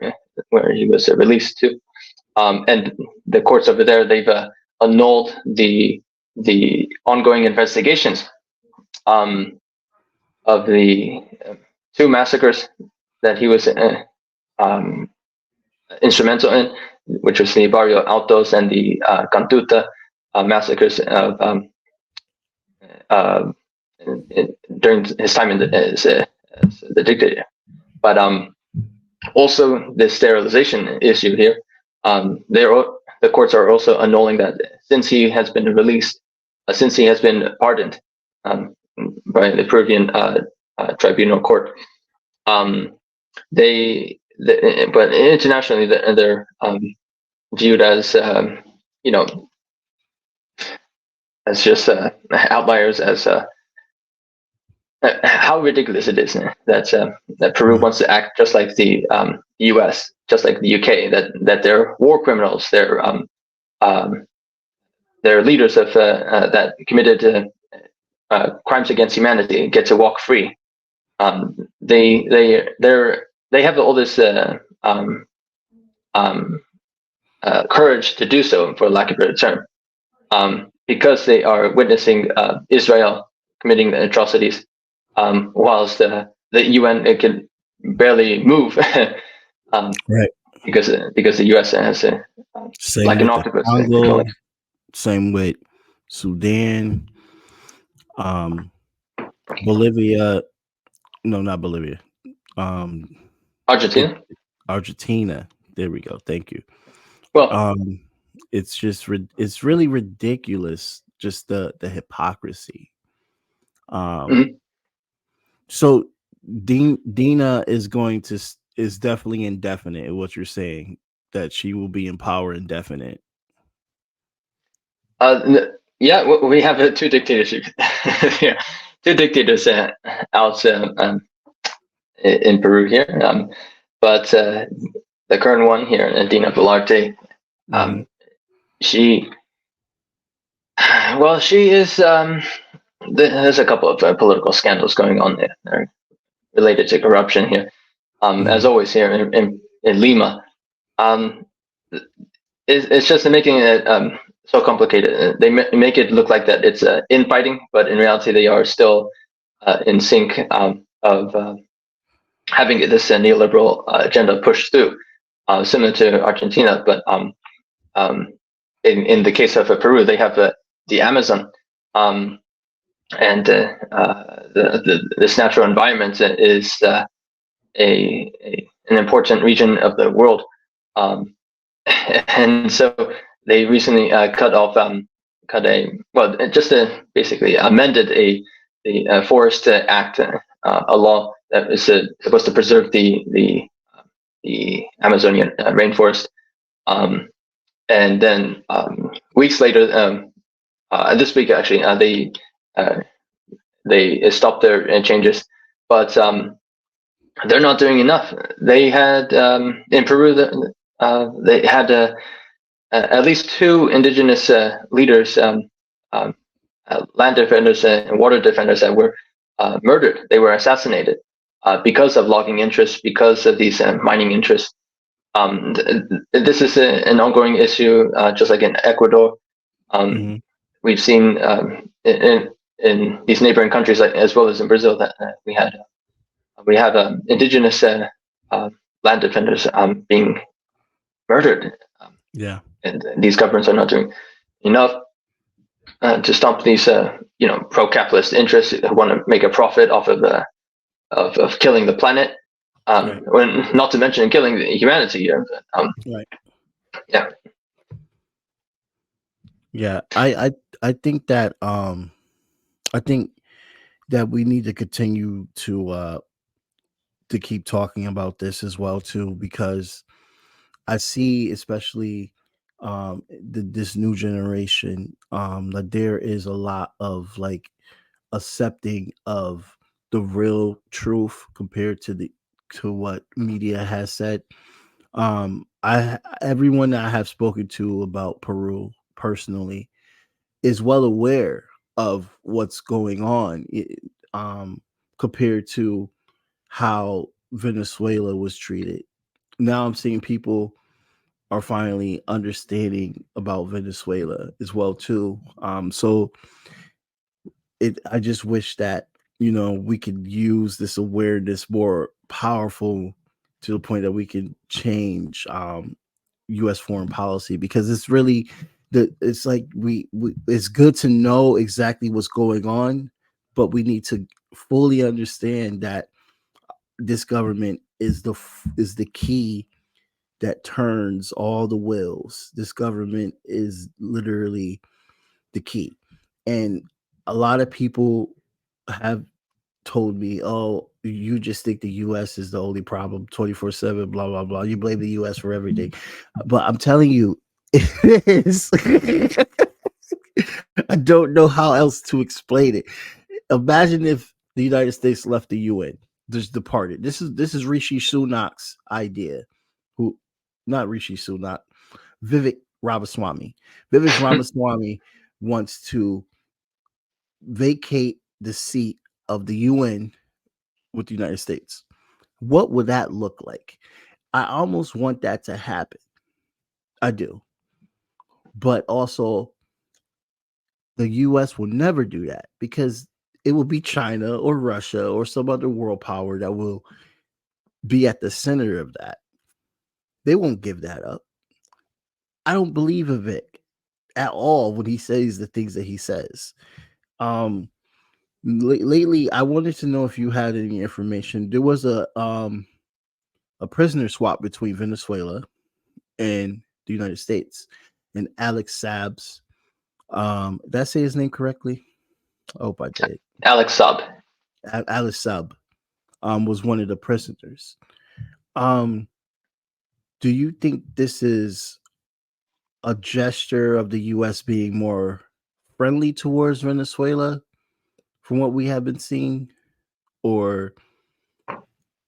[SPEAKER 1] where he was released to, and the courts over there, they've annulled the ongoing investigations of the 2 massacres that he was instrumental in, which was the Barrio Altos and the Cantuta massacres of during his time as the dictator. But also the sterilization issue here, the courts are also annulling that since he has been released, since he has been pardoned by the Peruvian tribunal court. But internationally, they're viewed as as just outliers, as how ridiculous it is that Peru wants to act just like the U.S., just like the UK, that they're war criminals, they're leaders of that committed crimes against humanity get to walk free. They have all this courage to do so, for lack of a better term, because they are witnessing Israel committing the atrocities, whilst the UN, it can barely move,
[SPEAKER 2] Right.
[SPEAKER 1] because the US has like an octopus controlling.
[SPEAKER 2] Same with Sudan, Bolivia. No, not Bolivia.
[SPEAKER 1] Argentina.
[SPEAKER 2] Argentina. There we go. Thank you.
[SPEAKER 1] Well,
[SPEAKER 2] it's just it's really ridiculous, just the hypocrisy. So Dina is definitely indefinite. What you're saying, that she will be in power indefinite.
[SPEAKER 1] Yeah, we have two dictatorships. Yeah, two dictators out in Peru here. But the current one here, Dina Boluarte,
[SPEAKER 2] Mm-hmm.
[SPEAKER 1] she, well, she is. There's a couple of political scandals going on there related to corruption here. As
[SPEAKER 2] Mm-hmm.
[SPEAKER 1] always here in Lima. Um, it's just making it so complicated. They make it look like that it's infighting, but in reality they are still in sync of having this neoliberal agenda pushed through, similar to Argentina. But um, in the case of Peru, they have the Amazon, um, and this natural environment is an important region of the world. Um, and so they recently just basically amended the Forest Act, a law that is supposed to preserve the Amazonian rainforest. Um, and then weeks later, this week actually, they stopped their changes, but they're not doing enough. They had in Peru, they had at least two indigenous leaders, um, land defenders and water defenders that were murdered. They were assassinated because of logging interests, because of these mining interests. This is an ongoing issue, just like in Ecuador. Um,
[SPEAKER 2] Mm-hmm.
[SPEAKER 1] we've seen in these neighboring countries, like, as well as in Brazil, that we have indigenous land defenders being murdered,
[SPEAKER 2] Yeah.
[SPEAKER 1] and these governments are not doing enough to stop these, pro-capitalist interests who want to make a profit off of killing the planet,
[SPEAKER 2] Right.
[SPEAKER 1] when not to mention killing humanity here.
[SPEAKER 2] Right.
[SPEAKER 1] Yeah,
[SPEAKER 2] Yeah. I think that I think that we need to continue to keep talking about this as well too, because I see, especially this new generation, that there is a lot of like accepting of the real truth compared to what media has said. I Everyone that I have spoken to about Peru personally is well aware of what's going on, compared to how Venezuela was treated. Now I'm seeing people are finally understanding about Venezuela as well too. So I just wish that we could use this awareness more powerful to the point that we can change U.S. foreign policy, because it's really it's like we it's good to know exactly what's going on, but we need to fully understand that this government is the key that turns all the wheels. This government is literally the key. And a lot of people have told me, "Oh, you just think the US is the only problem 24/7, blah blah blah. You blame the US for everything." But I'm telling you, it is. I don't know how else to explain it. Imagine if the United States left the UN, just departed. This is Rishi Sunak's idea. Who, not Rishi Sunak, Vivek Ramaswamy. Vivek Ramaswamy wants to vacate the seat of the UN with the United States. What would that look like? I almost want that to happen. I do. But also, the US will never do that, because it will be China or Russia or some other world power that will be at the center of that. They won't give that up. I don't believe of it at all when he says the things that he says. Um, Lately, I wanted to know if you had any information. There was a prisoner swap between Venezuela and the United States, and Alex Sabs. Did I say his name correctly? I hope I did.
[SPEAKER 1] Alex Sub.
[SPEAKER 2] Alex Sab was one of the prisoners. Um, do you think this is a gesture of the U.S. being more friendly towards Venezuela from what we have been seeing, or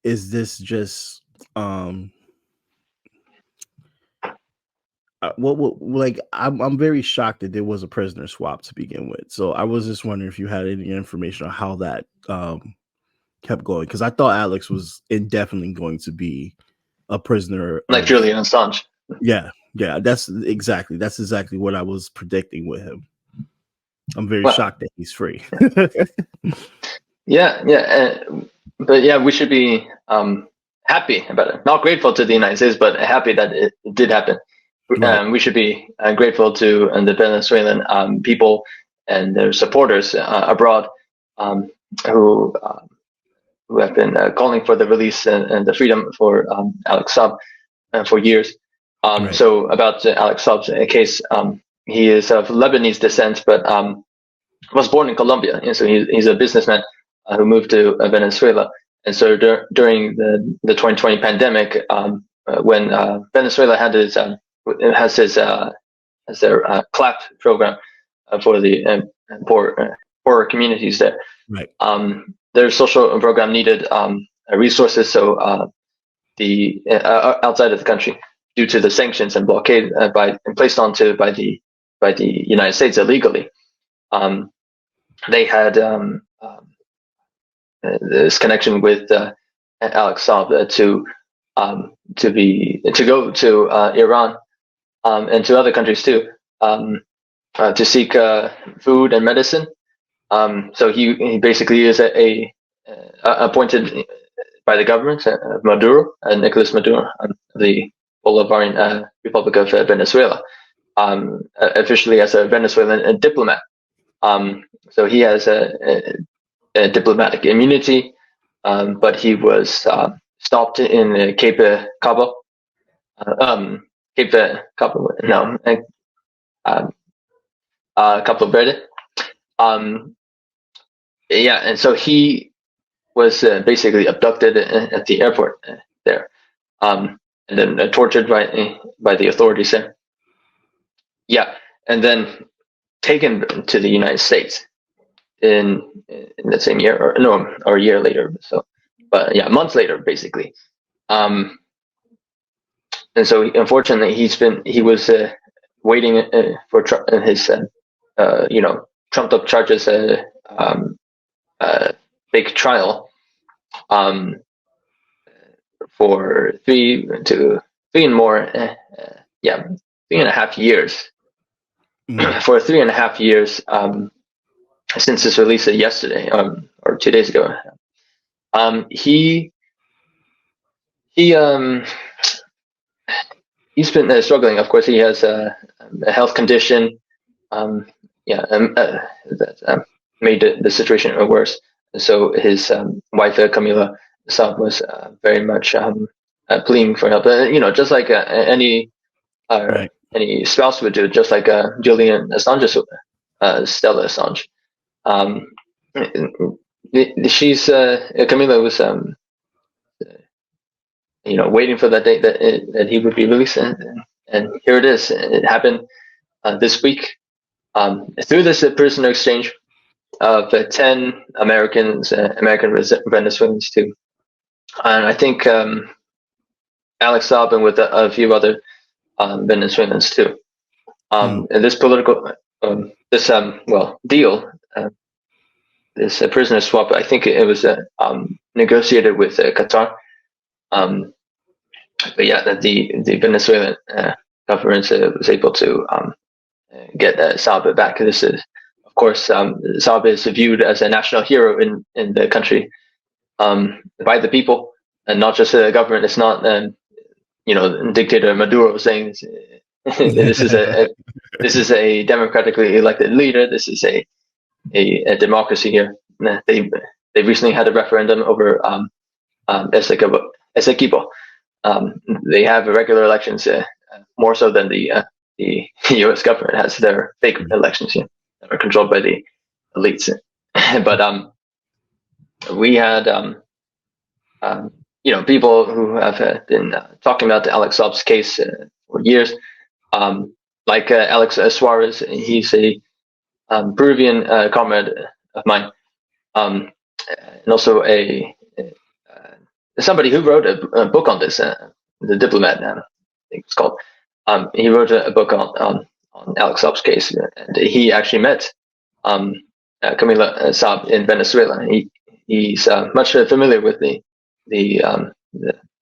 [SPEAKER 2] is this just like I'm very shocked that there was a prisoner swap to begin with. So I was just wondering if you had any information on how that kept going, because I thought Alex was indefinitely going to be a prisoner
[SPEAKER 1] like
[SPEAKER 2] of,
[SPEAKER 1] Julian Assange.
[SPEAKER 2] yeah, that's exactly what I was predicting with him. I'm very
[SPEAKER 1] Well,
[SPEAKER 2] shocked that he's free.
[SPEAKER 1] yeah, but yeah, we should be happy about it. Not grateful to the United States, but happy that it did happen.
[SPEAKER 2] Right.
[SPEAKER 1] We should be grateful to the Venezuelan people and their supporters abroad, who who have been calling for the release and the freedom for Alex Saab for years.
[SPEAKER 2] Right.
[SPEAKER 1] So about Alex Saab's case, he is of Lebanese descent, but was born in Colombia, and so he's a businessman who moved to Venezuela. And so during the 2020 pandemic, when Venezuela had has their CLAP program for the poorer communities there.
[SPEAKER 2] Right.
[SPEAKER 1] Their social program needed resources, so the outside of the country, due to the sanctions and blockade placed onto by the United States illegally. They had this connection with Alex Saab to go to Iran and to other countries too, to seek food and medicine. So he basically is appointed by the government, Maduro, Nicolas Maduro, the Bolivarian Republic of Venezuela, officially as a Venezuelan diplomat. So he has a diplomatic immunity, but he was stopped in Cape Cabo, Cape Cabo, no, Cabo Verde. Yeah, and so he was basically abducted at the airport there, and then tortured by the authorities there. Yeah, and then taken to the United States in the same year, or a year later. So, but yeah, months later, basically. And so, unfortunately, he was waiting for his trumped up charges, big trial, for three and more, 3.5 years. For 3.5 years, since his release yesterday, or 2 days ago. He's been struggling. Of course, he has a health condition, that made the situation situation worse. So his wife Camila Saab was very much pleading for help. Just like
[SPEAKER 2] Right.
[SPEAKER 1] any spouse would do, just like Julian Assange, Stella Assange. Camila was waiting for that date that he would be released, and here it is. It happened this week, through this prisoner exchange of 10 American Venezuelans too, and I think Alex Saab, and with a few other Venezuelans too. And this political deal, this prisoner swap, I think it was negotiated with Qatar. But yeah, the Venezuelan government was able to get Saab back. This is, of course, Saab is viewed as a national hero in the country, by the people, and not just the government. It's not dictator Maduro saying this is a democratically elected leader. This is a democracy here. They recently had a referendum over Essequibo. They have regular elections, more so than the U.S. government has their fake elections here that are controlled by the elites. But we had people who have been talking about the Alex Saab's case for years, like Alex Suarez, he's a Peruvian comrade of mine, and also somebody who wrote a book on this, The Diplomat, I think it's called. He wrote a book on Alex Saab's case, and he actually met Camila Saab in Venezuela. He's much familiar with the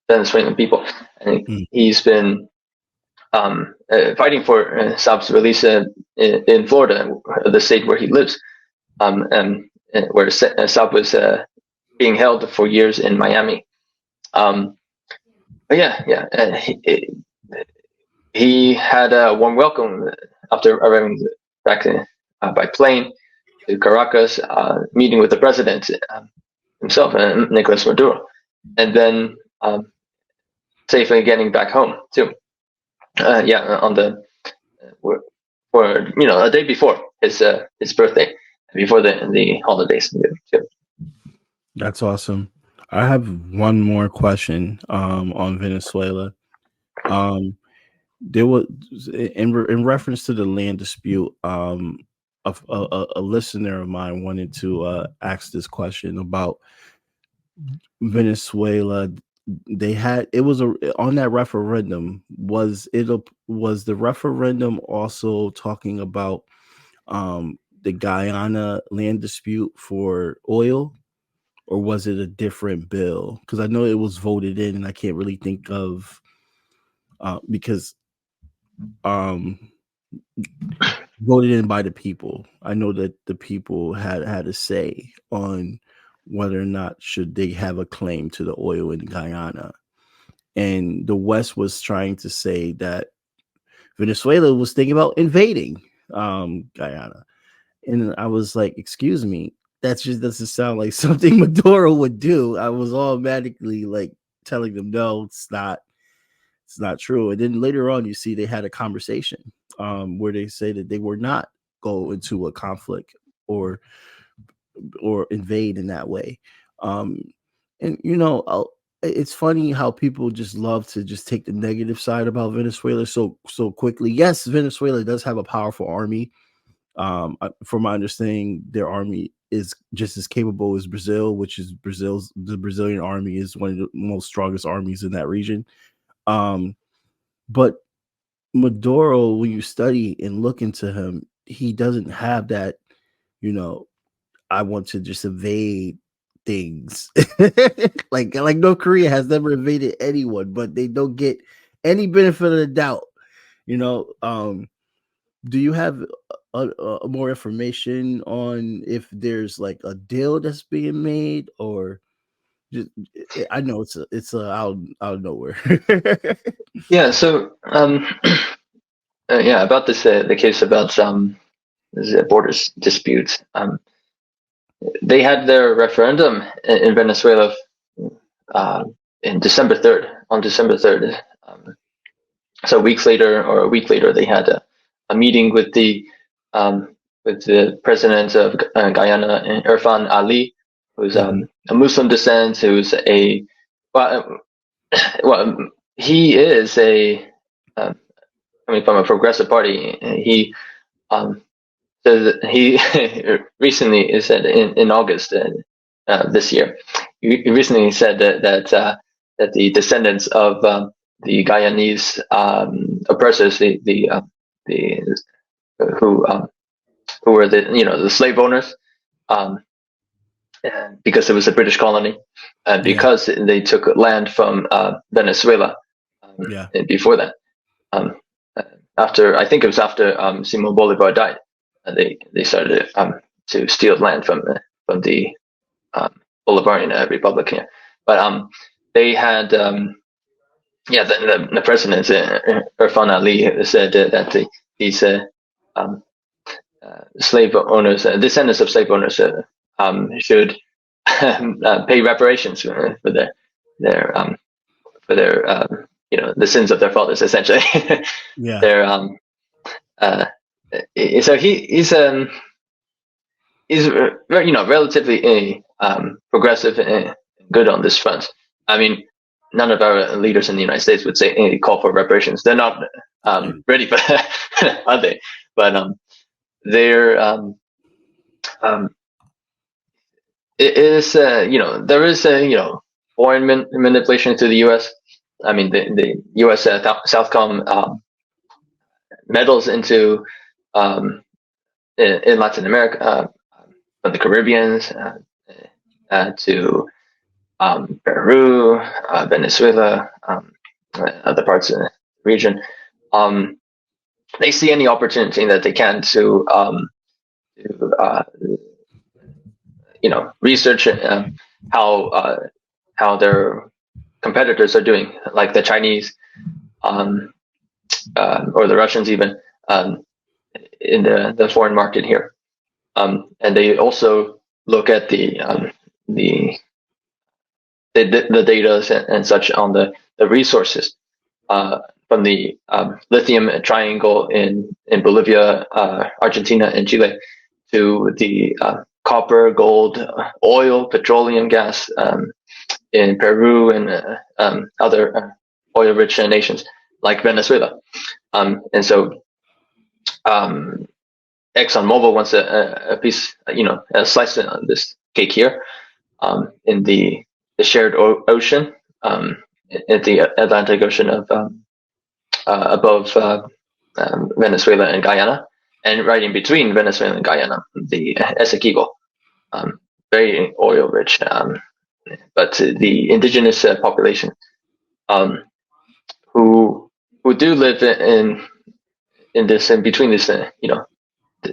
[SPEAKER 1] Venezuelan people, and he's been fighting for Saab's release in Florida, the state where he lives, and where Saab was being held for years in Miami. But he had a warm welcome after arriving back by plane to Caracas, meeting with the president himself, Nicolas Maduro, and then safely getting back home too. On the for a day before his birthday, before the holidays too.
[SPEAKER 2] That's awesome. I have one more question on Venezuela. There was in reference to the land dispute. A listener of mine wanted to ask this question about Venezuela. They had on that referendum. Was the referendum also talking about the Guyana land dispute for oil? Or was it a different bill? Because I know it was voted in, and I can't really think of because voted in by the people. I know that the people had a say on whether or not should they have a claim to the oil in Guyana, and the West was trying to say that Venezuela was thinking about invading Guyana, and I was like, "Excuse me." That just doesn't sound like something Maduro would do. I was automatically like telling them, no, it's not true. And then later on, you see they had a conversation where they say that they were not go into a conflict or invade in that way. And it's funny how people just love to just take the negative side about Venezuela so quickly. Yes, Venezuela does have a powerful army. From my understanding, their army is just as capable as Brazil, which is the Brazilian army is one of the most strongest armies in that region. But Maduro, when you study and look into him, he doesn't have that, I want to just invade things. like North Korea has never invaded anyone, but they don't get any benefit of the doubt. Do you have more information on if there's like a deal that's being made, or just, I know it's out of nowhere.
[SPEAKER 1] Yeah. So about this the case about this borders dispute. They had their referendum in Venezuela in December 3rd. On December 3rd. So a week later, they had a meeting with the president of Guyana, Irfan Ali, who's a Muslim descent, who's he is from a progressive party. He said he recently said in August this year. He recently said that the descendants of the Guyanese oppressors, who were the slave owners, because it was a British colony, because they took land from Venezuela before that. I think it was after Simon Bolivar died, they started to steal land from the Bolivarian Republic here. But they had the president Irfan Ali said that these slave owners, descendants of slave owners, should pay reparations for their the sins of their fathers, essentially. So he's relatively progressive and good on this front. I mean, none of our leaders in the United States would say call for reparations. They're not ready for that, are they? But they're it is there is foreign manipulation to the U.S. I mean the U.S. Southcom meddles into in Latin America, from the Caribbean to Peru, Venezuela, other parts of the region. They see any opportunity that they can to research how their competitors are doing, like the Chinese or the Russians even, in the foreign market here. And they also look at the data and such on the resources from the lithium triangle in Bolivia, Argentina, and Chile, to the copper, gold, oil, petroleum, gas in Peru and other oil-rich nations like Venezuela. And so ExxonMobil wants a piece, a slice of this cake here, in the shared ocean, at the Atlantic Ocean of above Venezuela and Guyana, and right in between Venezuela and Guyana, the Essequibo, very oil rich, but the indigenous population who do live in this, in between this,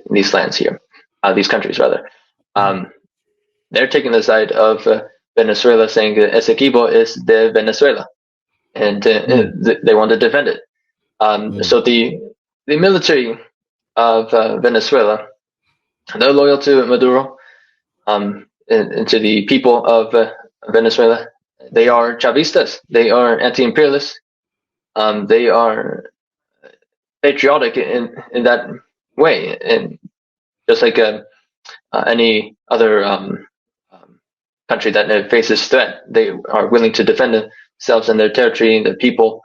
[SPEAKER 1] these lands here, these countries rather, they're taking the side of Venezuela, saying that Essequibo is the Venezuela, and they want to defend it. So the military of Venezuela, they're loyal to Maduro, and to the people of Venezuela. They are Chavistas. They are anti-imperialists. They are patriotic in that way, and just like any other country that faces threat, they are willing to defend themselves and their territory and their people.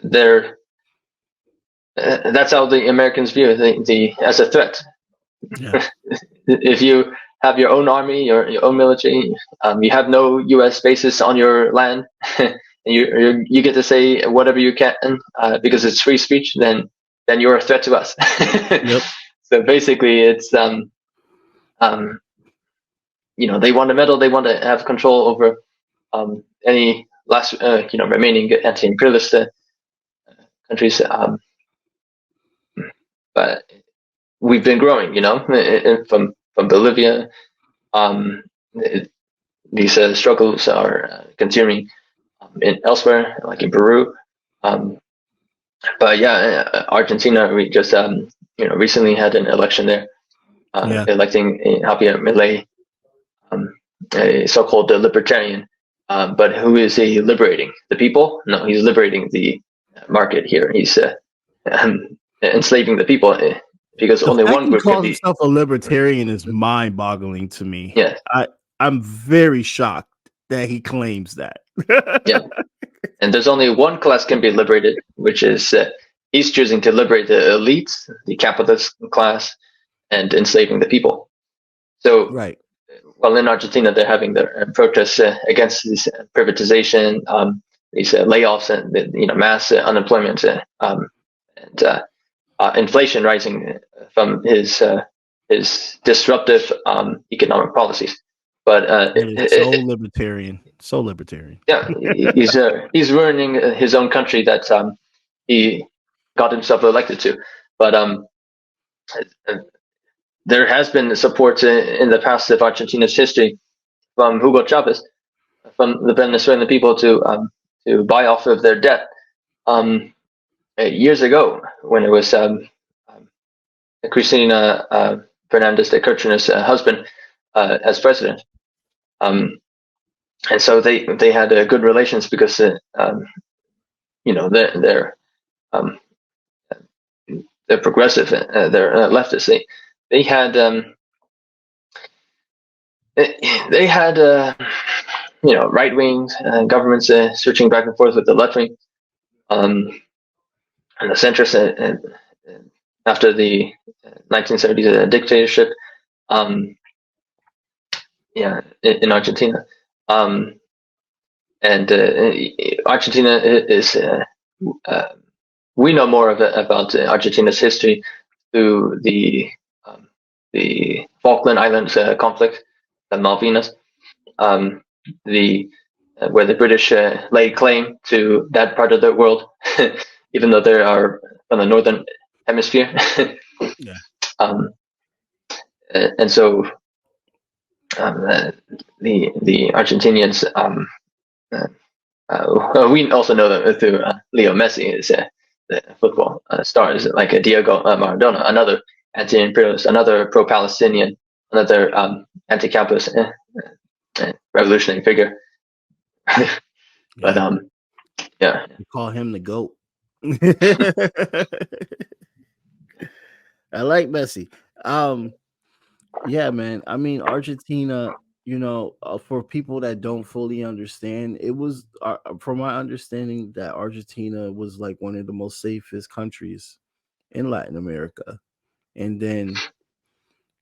[SPEAKER 1] They're that's how the Americans view the as a threat.
[SPEAKER 2] Yeah.
[SPEAKER 1] If you have your own army, your own military, you have no U.S. bases on your land, and you get to say whatever you can because it's free speech, then you're a threat to us.
[SPEAKER 2] Yep.
[SPEAKER 1] So basically, it's they want to meddle, they want to have control over any last remaining anti-imperialist countries. But we've been growing, from Bolivia. These struggles are continuing elsewhere, like in Peru. But yeah, Argentina, we just recently had an election there, electing Javier Milei, a so-called libertarian. But who is he liberating? The people? No, he's liberating the market here. He's enslaving the people, because only one group can be.
[SPEAKER 2] Himself a libertarian is mind-boggling to me.
[SPEAKER 1] Yeah,
[SPEAKER 2] I'm very shocked that he claims that.
[SPEAKER 1] Yeah, and there's only one class can be liberated, which is he's choosing to liberate the elites, the capitalist class, and enslaving the people. So,
[SPEAKER 2] right.
[SPEAKER 1] Well, in Argentina, they're having their protests against this privatization, these layoffs, and mass unemployment, and inflation rising from his disruptive economic policies. But so libertarian. Yeah, he's ruining his own country that he got himself elected to. But there has been support in the past of Argentina's history from Hugo Chavez, from the Venezuelan people, to buy off of their debt. Years ago, when it was Cristina Fernandez de Kirchner's husband as president, and so they had good relations because they're progressive, they're leftist. They had they had right wing governments switching back and forth with the left wing, and the centrists, after the 1970s dictatorship, um, in Argentina. And Argentina is we know more about Argentina's history through the Falkland Islands conflict, the Malvinas, the where the British laid claim to that part of the world, even though they are from the northern hemisphere.
[SPEAKER 2] Yeah.
[SPEAKER 1] And so the Argentinians. We also know that through Leo Messi, is the football stars like Diego Maradona, another anti-imperialist, another pro-Palestinian, another anti-capitalist revolutionary figure. But yeah,
[SPEAKER 2] we call him the GOAT. I like Messi. Yeah, man. I mean, Argentina, for people that don't fully understand, it was, from my understanding, that Argentina was like one of the most safest countries in Latin America. And then,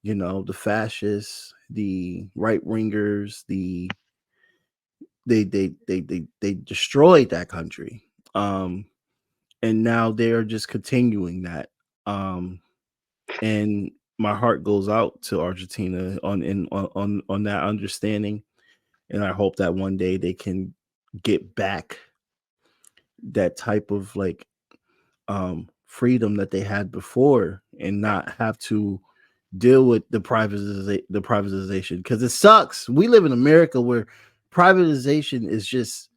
[SPEAKER 2] the fascists, the right wingers, they destroyed that country. And now they are just continuing that. And my heart goes out to Argentina on that understanding, and I hope that one day they can get back that type of like freedom that they had before, and not have to deal with the privatization, because it sucks. We live in America where privatization is just,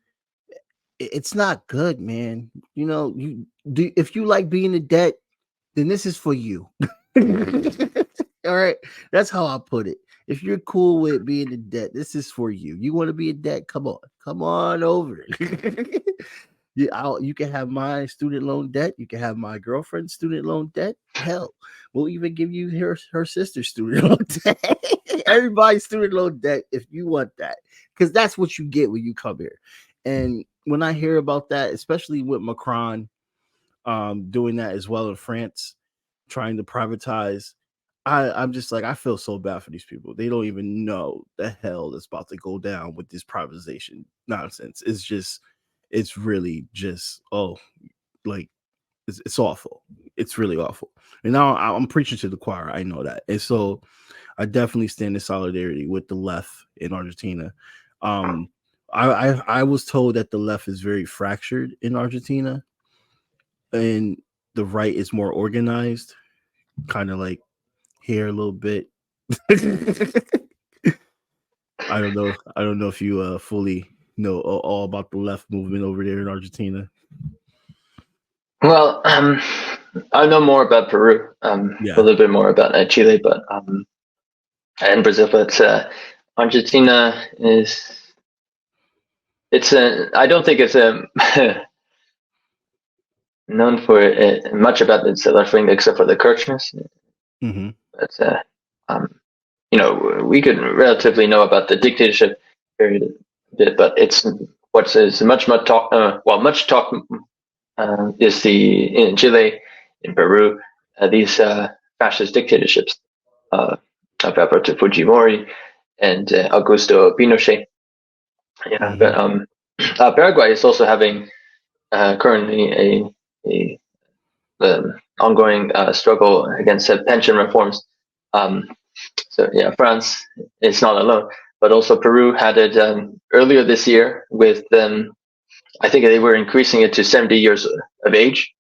[SPEAKER 2] it's not good, man. You do, if you like being in debt, then this is for you. All right, that's how I put it. If you're cool with being in debt, this is for you. You want to be in debt? Come on over. You can have my student loan debt. You can have my girlfriend's student loan debt. Hell, we'll even give you her sister's student loan debt. Everybody's student loan debt if you want that, because that's what you get when you come here. And when I hear about that, especially with Macron doing that as well in France, trying to privatize, I'm just like, I feel so bad for these people. They don't even know the hell that's about to go down with this privatization nonsense. It's really just, like, it's awful. It's really awful. And now I'm preaching to the choir. I know that. And so I definitely stand in solidarity with the left in Argentina. I was told that the left is very fractured in Argentina, and the right is more organized, kind of like here a little bit. I don't know if you fully know all about the left movement over there in Argentina.
[SPEAKER 1] well, I know more about Peru, a little bit more about Chile, but and Brazil, but Argentina is. I don't think it's known for much about its left wing, except for the Kirchners.
[SPEAKER 2] Mm-hmm.
[SPEAKER 1] But we could relatively know about the dictatorship period a bit, but it's what is much talk. Much talk is in Chile, in Peru, these fascist dictatorships of Alberto Fujimori and Augusto Pinochet. Yeah,
[SPEAKER 2] Mm-hmm.
[SPEAKER 1] but Paraguay is also having currently a ongoing struggle against pension reforms. So yeah, France is not alone, but also Peru had it earlier this year with I think they were increasing it to 70 years of age.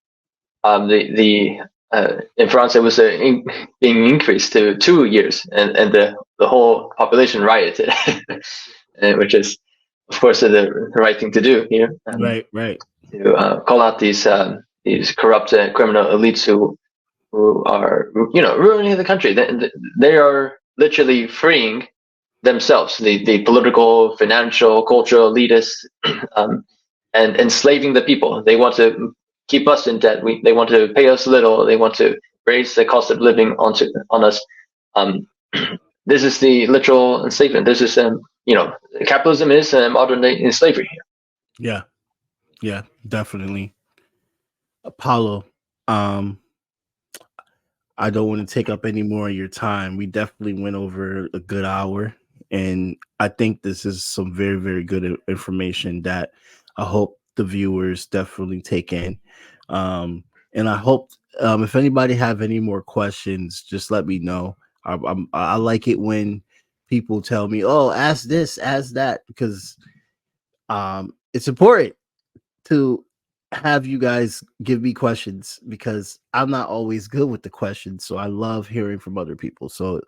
[SPEAKER 1] In France it was being increased to 2 years, and the whole population rioted, which is of course the right thing to do here.
[SPEAKER 2] Right.
[SPEAKER 1] To call out these corrupt criminal elites who are ruining the country. They are literally freeing themselves, the political, financial, cultural elitists, and enslaving the people. They want to keep us in debt. They want to pay us little. They want to raise the cost of living on us. this is the literal enslavement. This is capitalism is modern day slavery here.
[SPEAKER 2] Yeah, definitely. Apollo, um, I don't want to take up any more of your time. We definitely went over a good hour, and I think this is some very, very good information that I hope the viewers definitely take in. And I hope if anybody have any more questions, just let me know. I like it when people tell me, "Oh, ask this, ask that," because it's important to have you guys give me questions because I'm not always good with the questions. So I love hearing from other people. So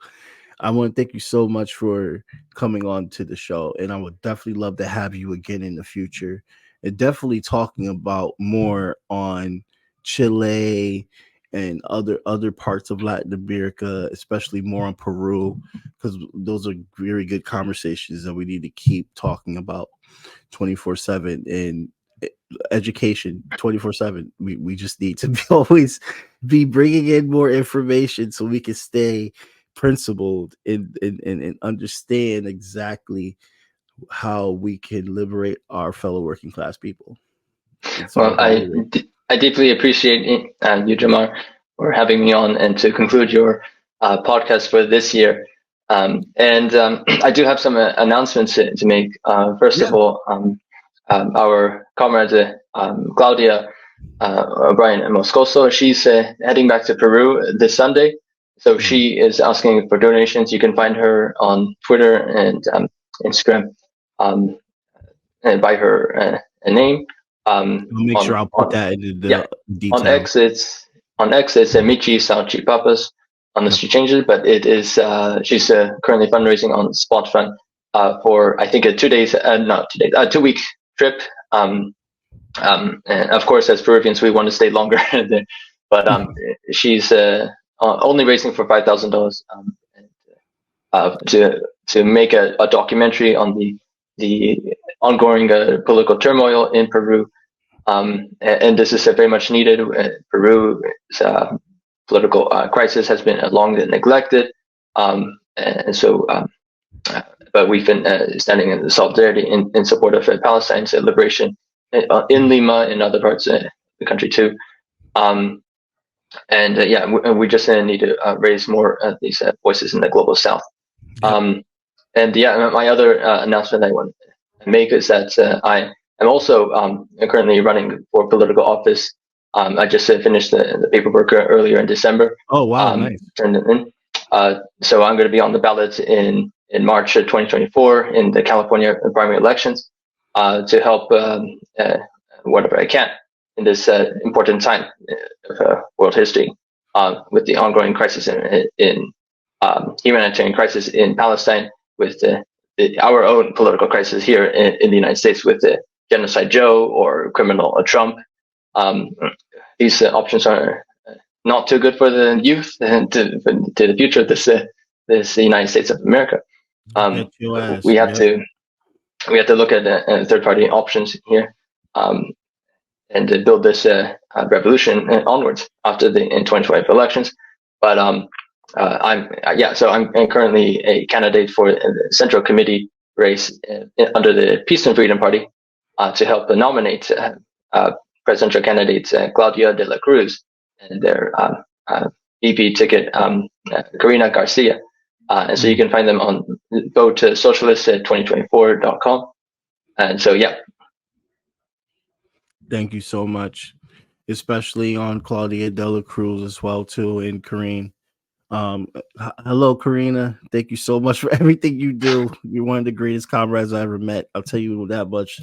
[SPEAKER 2] I want to thank you so much for coming on to the show. And I would definitely love to have you again in the future and definitely talking about more on Chile and other parts of Latin America, especially more on Peru, because those are very good conversations that we need to keep talking about 24/7 and education 24/7. We just need to always be bringing in more information so we can stay principled and understand exactly how we can liberate our fellow working class people. It's our
[SPEAKER 1] Well,
[SPEAKER 2] whole goal.
[SPEAKER 1] I deeply appreciate you, Jamar, for having me on and to conclude your podcast for this year. I do have some announcements to make. First of all, our comrade Claudia O'Brien Moscoso, she's heading back to Peru this Sunday. So she is asking for donations. You can find her on Twitter and Instagram and by her name.
[SPEAKER 2] I'll make sure I'll put that into the
[SPEAKER 1] On
[SPEAKER 2] details.
[SPEAKER 1] X it's Michi Sauchi Papas, unless she changes, but it is she's currently fundraising on Spotfund for I think a 2 week trip. And of course, as Peruvians, we want to stay longer there, but she's only raising for $5,000 to make a documentary on the ongoing political turmoil in Peru. And this is very much needed. Peru's political crisis has been long neglected, and so. But we've been standing in solidarity in support of Palestine's liberation in Lima and other parts of the country too. We just need to raise more of these voices in the global South. Yep. My other announcement I want to make is that I am also currently running for political office. I just finished the paperwork earlier in December.
[SPEAKER 2] Oh wow, nice.
[SPEAKER 1] Turned it in. So I'm going to be on the ballot in March 2024 in the California primary elections to help whatever I can in this important time of world history with the ongoing crisis in humanitarian crisis in Palestine, with our own political crisis here in the United States with the genocide Joe or criminal Trump. These options are not too good for the youth and to the future of this United States of America. We have to look at third-party options here and to build this revolution onwards after the 2025 elections. But I'm currently a candidate for the Central Committee race under the Peace and Freedom Party to help nominate presidential candidates Claudia de la Cruz and their VP ticket Karina Garcia. And so you can find them on votesocialist2024.com. And so, yeah.
[SPEAKER 2] Thank you so much, especially on Claudia de la Cruz as well, too, and Karine. Hello, Karina. Thank you so much for everything you do. You're one of the greatest comrades I ever met. I'll tell you that much.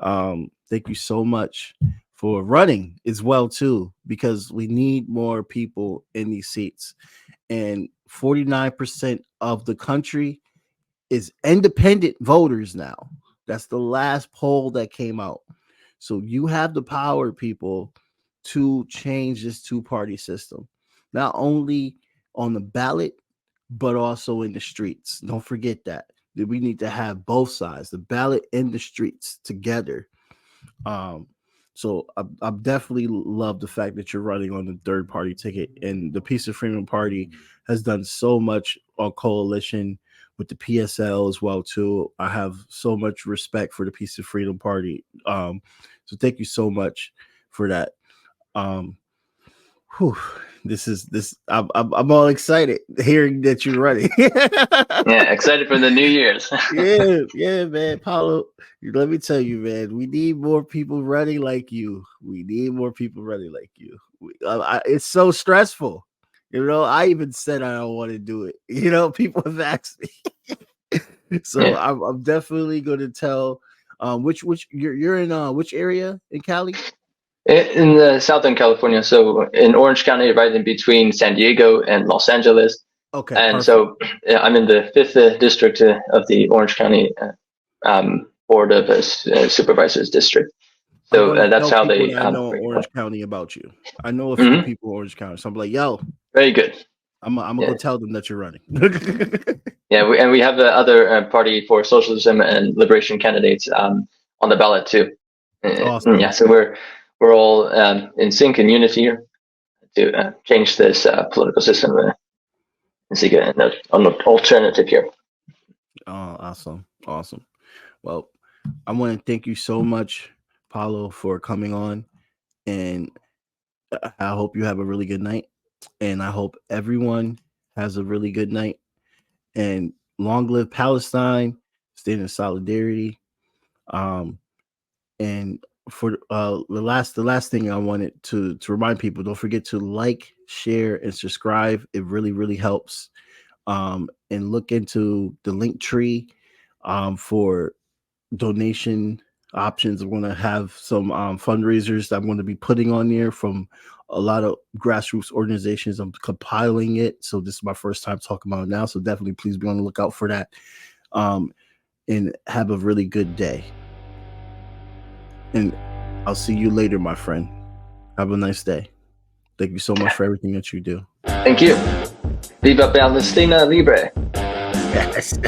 [SPEAKER 2] Thank you so much for running as well, too, because we need more people in these seats. And 49% of the country is independent voters now. That's the last poll that came out. So you have the power, people, to change this two-party system, not only on the ballot, but also in the streets. Don't forget that we need to have both sides, the ballot and the streets, together. So I definitely love the fact that you're running on the third party ticket, and the Peace of Freedom Party has done so much on coalition with the PSL as well too. I have so much respect for the Peace of Freedom Party. So thank you so much for that. Um, whew, I'm all excited hearing that you're running.
[SPEAKER 1] Yeah, excited for the New Year's.
[SPEAKER 2] yeah, man. Paolo, let me tell you, man, we need more people running like you. We need more people running like you. It's so stressful. I even said I don't want to do it. People have asked me. So
[SPEAKER 1] Yeah.
[SPEAKER 2] I'm definitely going to tell. Which you're in which area in Cali?
[SPEAKER 1] In the Southern California, so in Orange County, right in between San Diego and Los Angeles.
[SPEAKER 2] Okay,
[SPEAKER 1] And
[SPEAKER 2] perfect.
[SPEAKER 1] so I'm in the 5th district of the Orange County Board of Supervisors District. So that's how they
[SPEAKER 2] I know
[SPEAKER 1] break
[SPEAKER 2] Orange
[SPEAKER 1] it.
[SPEAKER 2] County about you. I know a few people in Orange County, so I'm like, yo,
[SPEAKER 1] very good.
[SPEAKER 2] I'm gonna go tell them that you're running.
[SPEAKER 1] Yeah, we have the other party for socialism and liberation candidates on the ballot too.
[SPEAKER 2] Awesome.
[SPEAKER 1] Yeah, so we're all in sync and unity here to change this political system and seek an alternative here.
[SPEAKER 2] Oh, awesome. Well, I want to thank you so much, Paolo, for coming on, and I hope you have a really good night, and I hope everyone has a really good night, and long live Palestine, stand in solidarity. And for the last thing I wanted to remind people, don't forget to like, share, and subscribe. It really helps. And look into the link tree for donation options. I'm going to have some fundraisers that I'm going to be putting on there from a lot of grassroots organizations. I'm compiling it, so this is my first time talking about it now, so definitely please be on the lookout for that. And have a really good day, and I'll see you later, my friend. Have a nice day. Thank you so much for everything that you do.
[SPEAKER 1] Thank you. Viva Palestina Libre.
[SPEAKER 2] Yes.